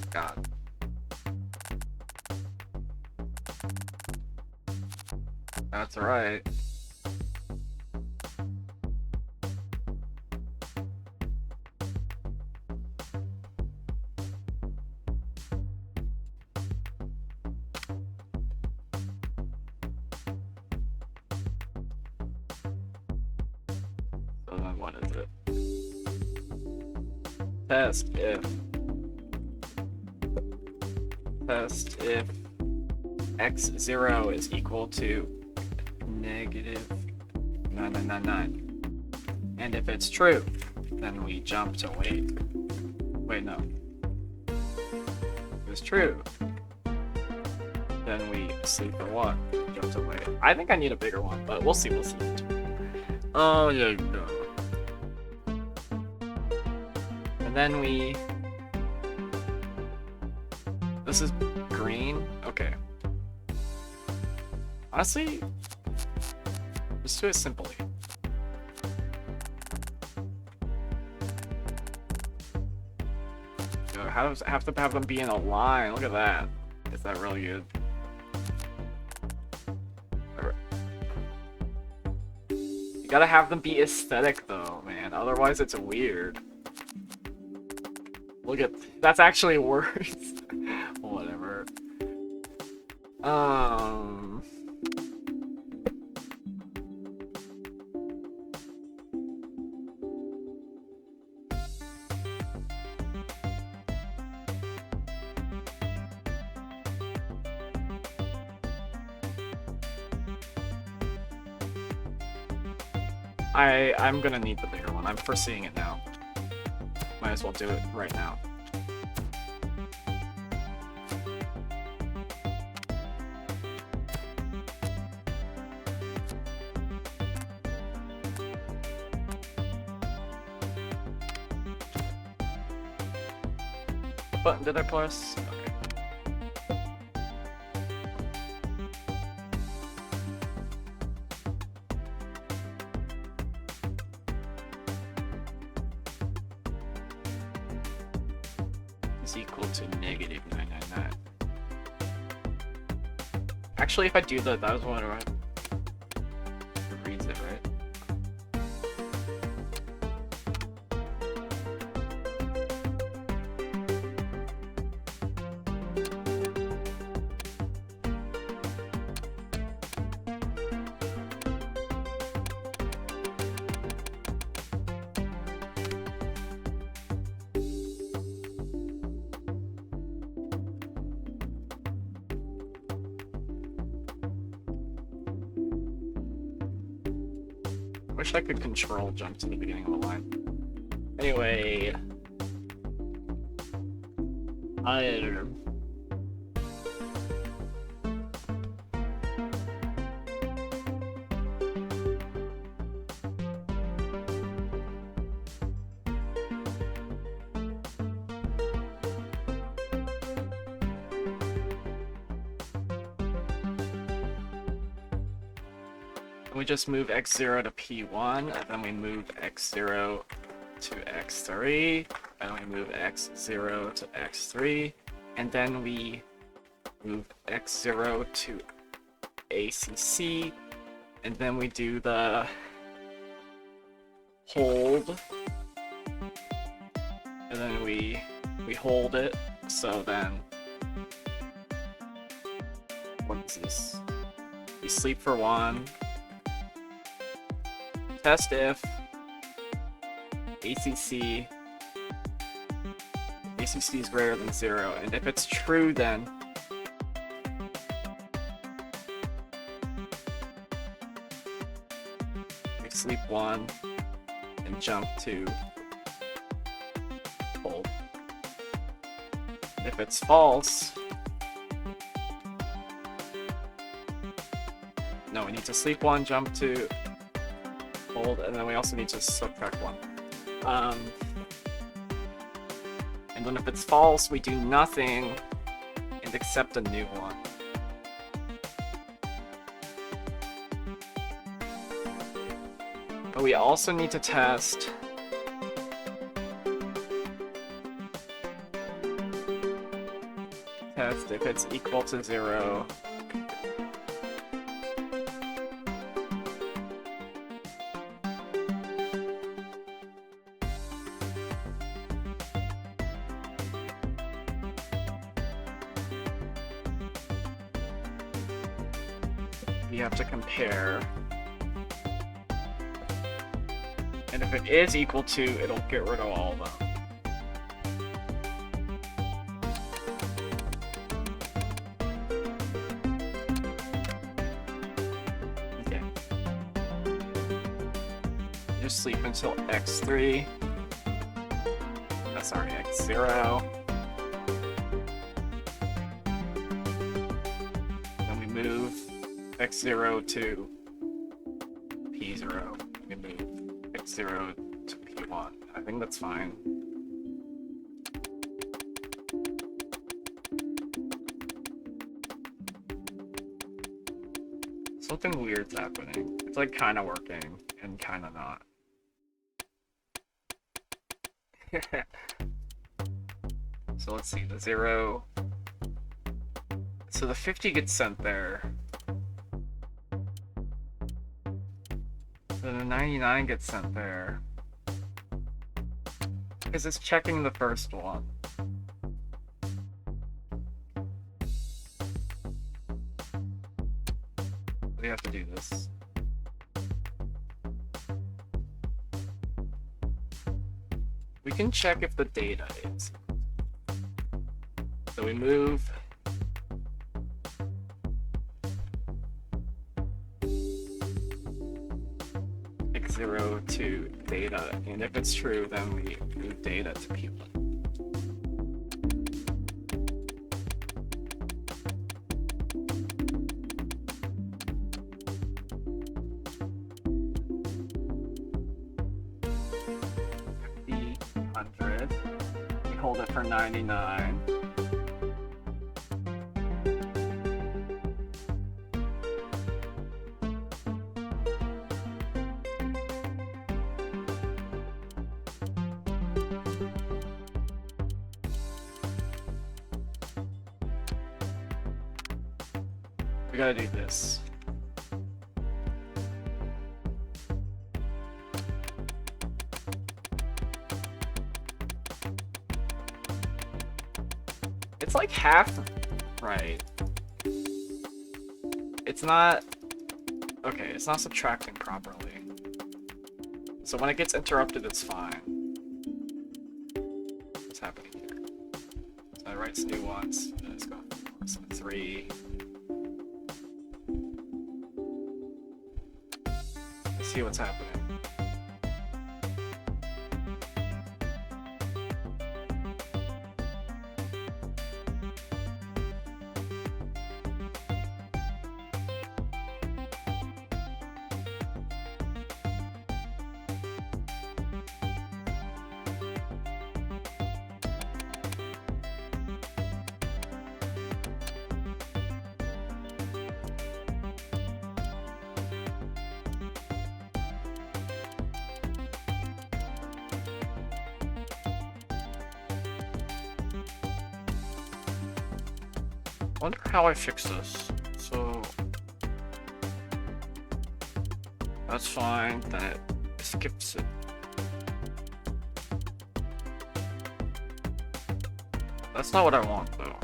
God. That's right. So then what is it? Test if x0 is equal to negative 9999. And if it's true, then we jump to wait. Wait, no. If it's true, then we sleep for what? Jump to wait. I think I need a bigger one, but we'll see, we'll see. Oh, yeah, no. And then we... This is green? Okay. Honestly, let's do it simply. How does it have to have them be in a line? Look at that. Is that really good? You gotta have them be aesthetic though, man. Otherwise it's weird. Look at... That's actually worse. Whatever. I'm gonna need the bigger one. I'm foreseeing it now. Might as well do it right now. What button did I press? Okay. Is equal to negative 999. Actually, if I do that was one right. It reads it, right? Wish I could control jump to the beginning of the line. Anyway, we just move x0 to p1, and then we move x0 to x3, and we move x0 to x3, and then we move x0 to ACC, and then we do the hold, and then we hold it, so then, what is this? We sleep for 1, test if ACC is greater than 0, and if it's true, then we sleep 1 and jump to hold. If it's false, no, we need to sleep 1, jump to hold, and then we also need to subtract 1. And then if it's false, we do nothing and accept a new one. We also need to test if it's equal to 0. We have to compare. And if it is equal to, it'll get rid of all of them. Okay. Just sleep until x3. Sorry, x0. Then we move x0 to p0. We move x0 to p1. I think that's fine. Something weird's happening. It's like kind of working and kind of not. So let's see, the 0. So the 50 gets sent there. Then the 99 gets sent there. Because it's checking the first one. We have to do this. We can check if the data is. So we move x0 to data, and if it's true, then we move data to p1. We hold it for 99. We gotta do this. It's like half right. It's not... Okay, it's not subtracting properly. So when it gets interrupted, it's fine. What's happening here? So I write new ones, and it's going some 3. Let's see what's happening. I wonder how I fix this. So that's fine, then it skips it. That's not what I want though.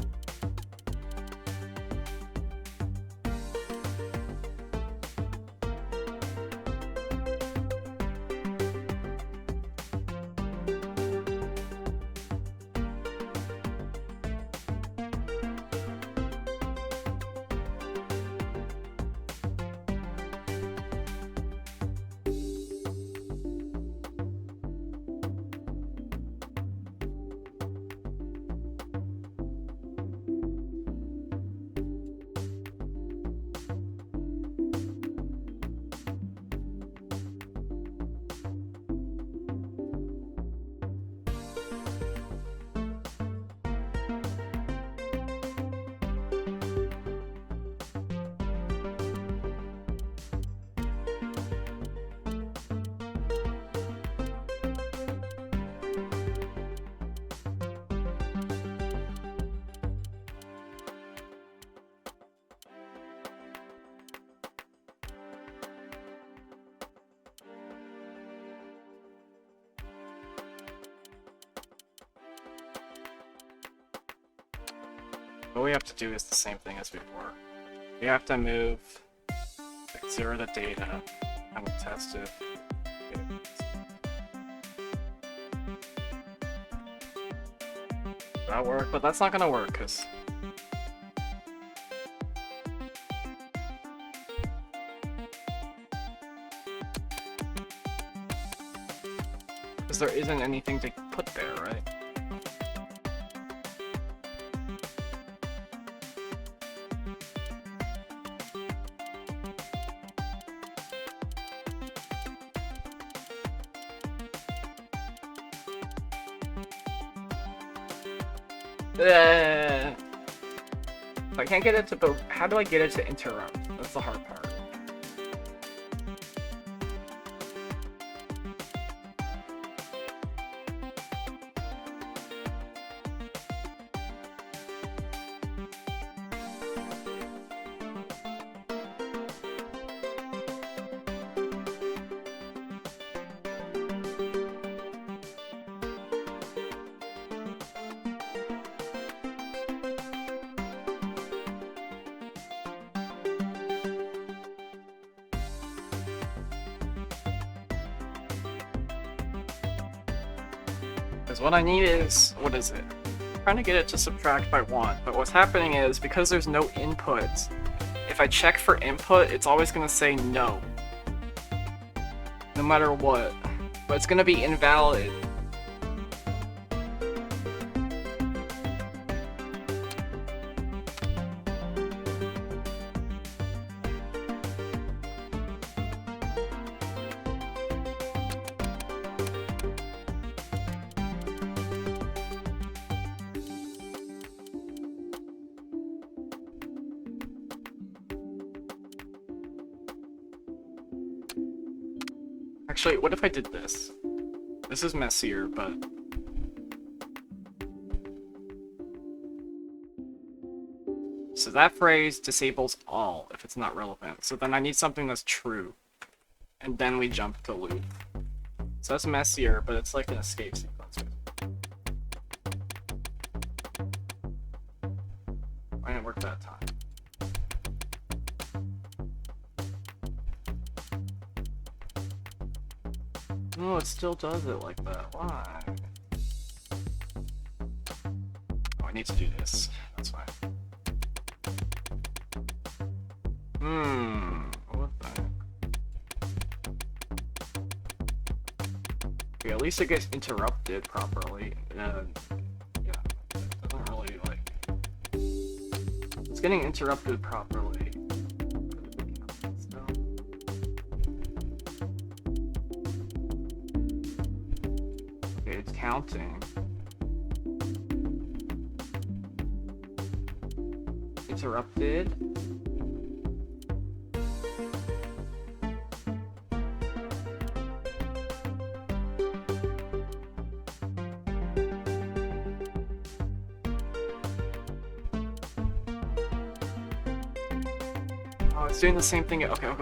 what we have to do is the same thing as before. We have to move 0 to data, and we test it. That work, but that's not gonna work because there isn't anything to put there, right? I can't get it to, but how do I get it to interrupt? That's the hard part. Because what I need is, what is it? I'm trying to get it to subtract by 1, but what's happening is, because there's no input, if I check for input, it's always going to say no. No matter what. But it's going to be invalid. Actually, what if I did this? This is messier, but... So that phrase disables all if it's not relevant. So then I need something that's true. And then we jump to loop. So that's messier, but it's like an escape sequence. Why didn't it work that time? No, it still does it like that. Why? Oh, I need to do this. That's fine. What the heck? Okay, at least it gets interrupted properly. Yeah, it doesn't really, like... It's getting interrupted properly. Counting. Interrupted. Oh, it's doing the same thing. Okay.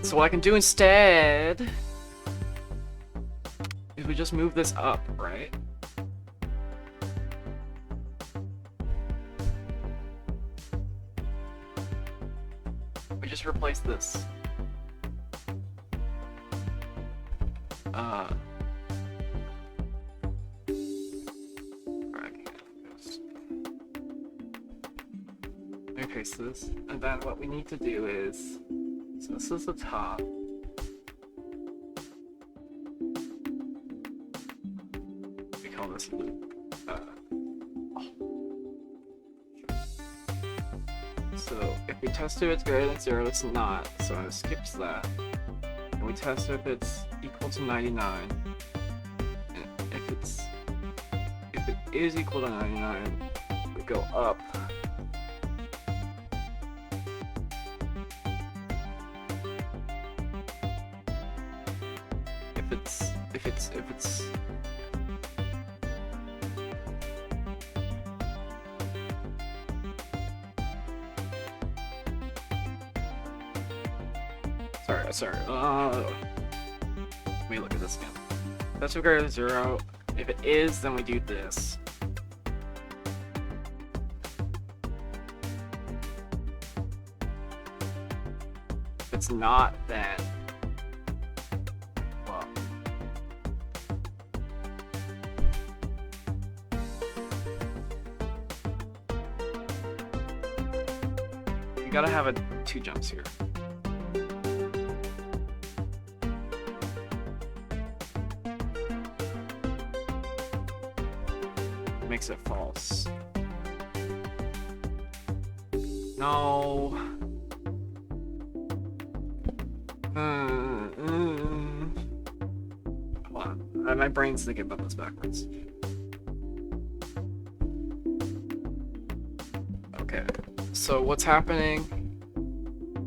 So what I can do instead... we just move this up, right? We just replace this. Let me paste this, and then what we need to do is, so this is the top. This loop. So if we test if it's greater than 0, it's not, so it skips that. And we test if it's equal to 99. And if it is equal to 99, we go up. If it's Sorry. Let me look at this again. That's greater than 0. If it is, then we do this. If it's not, then well, you gotta have 2 jumps here. Makes it false. No. Hold on. My brain's thinking about this backwards. Okay. So what's happening?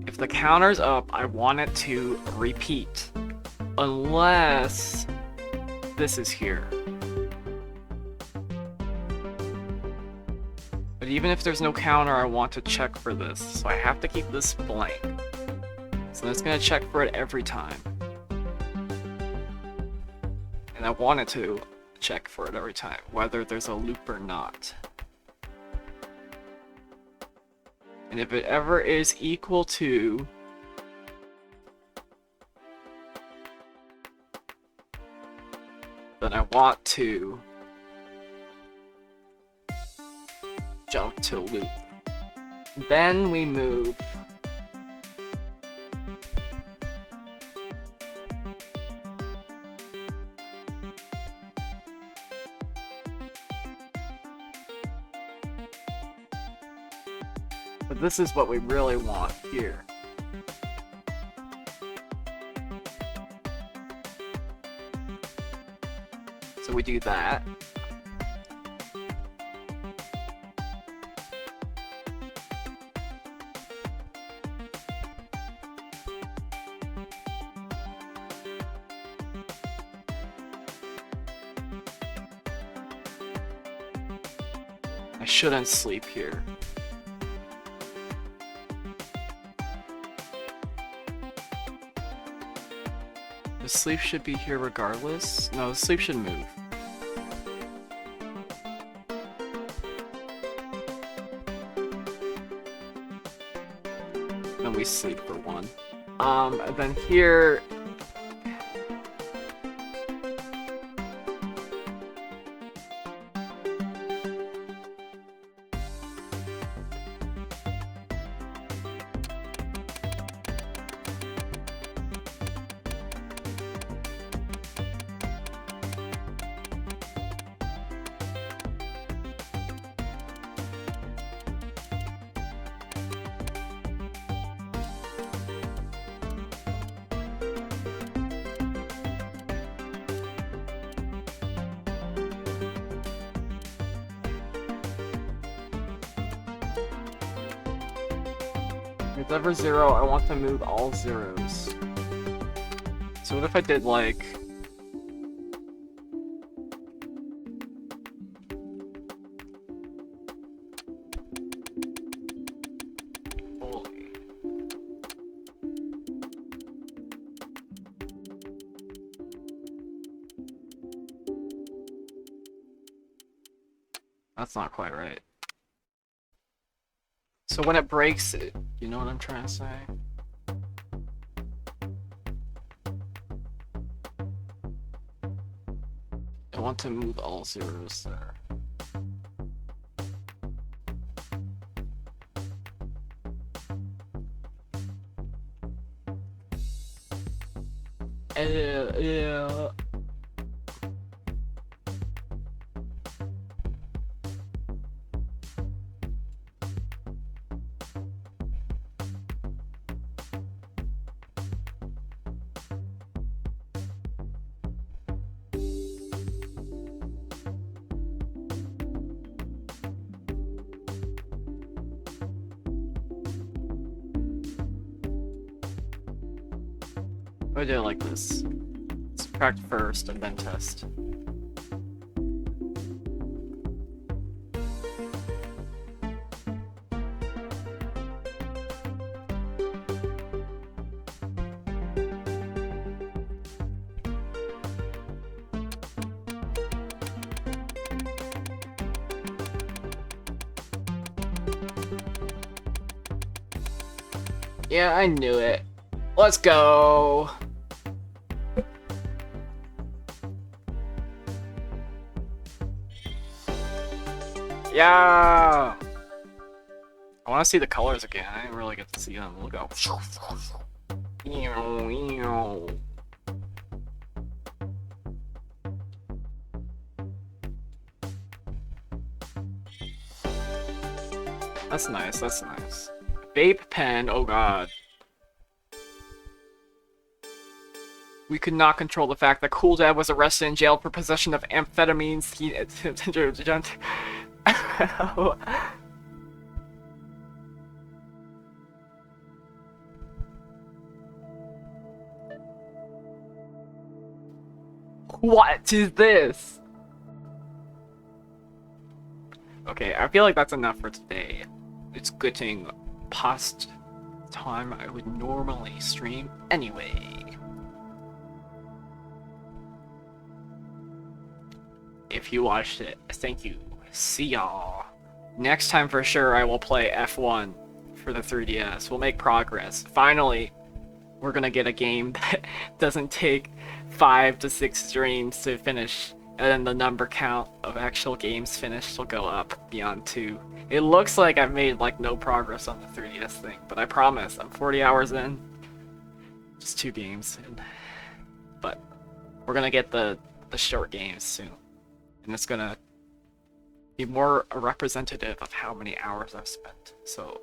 If the counter's up, I want it to repeat. Unless this is here. But even if there's no counter, I want to check for this. So I have to keep this blank. So it's going to check for it every time. And I want it to check for it every time, whether there's a loop or not. And if it ever is equal to then I want to jump to loop. Then we move but this is what we really want here. So we do that. I shouldn't sleep here. The sleep should be here regardless. No, the sleep should move. Then we sleep for 1. And then here if it's ever 0, I want to move all zeros. So what if I did like holy. That's not quite right. So when it breaks it, you know what I'm trying to say? I want to move all zeros there. Yeah. I do it like this. Subtract first and then test. Yeah, I knew it. Let's go. Yeah. I want to see the colors again. I didn't really get to see them. Look out. That's nice. That's nice. Vape pen. Oh god. We could not control the fact that Cool Dad was arrested and jailed for possession of amphetamines. What is this? Okay, I feel like that's enough for today. It's getting past time I would normally stream anyway. If you watched it, thank you. See y'all. Next time for sure I will play F1 for the 3DS. We'll make progress. Finally, we're gonna get a game that doesn't take 5 to 6 streams to finish, and then the number count of actual games finished will go up beyond 2. It looks like I've made like no progress on the 3DS thing, but I promise I'm 40 hours in. Just 2 games in. But we're gonna get the short games soon. And it's gonna be more representative of how many hours I've spent. So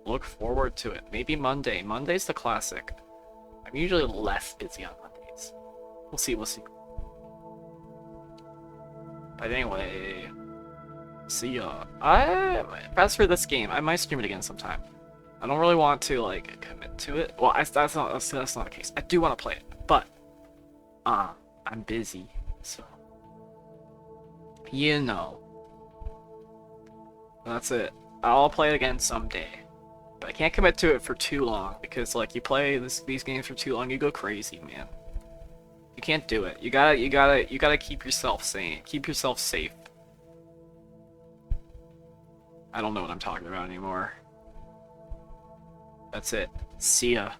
look forward to it. Maybe Monday. Monday's the classic. I'm usually less busy on Mondays. We'll see, we'll see. But anyway, see ya. As for this game, I might stream it again sometime. I don't really want to like commit to it. Well, that's not the case. I do want to play it, but I'm busy, so you know. That's it. I'll play it again someday, but I can't commit to it for too long because like you play these games for too long, you go crazy, man. You can't do it. You gotta keep yourself sane. Keep yourself safe. I don't know what I'm talking about anymore. That's it. See ya.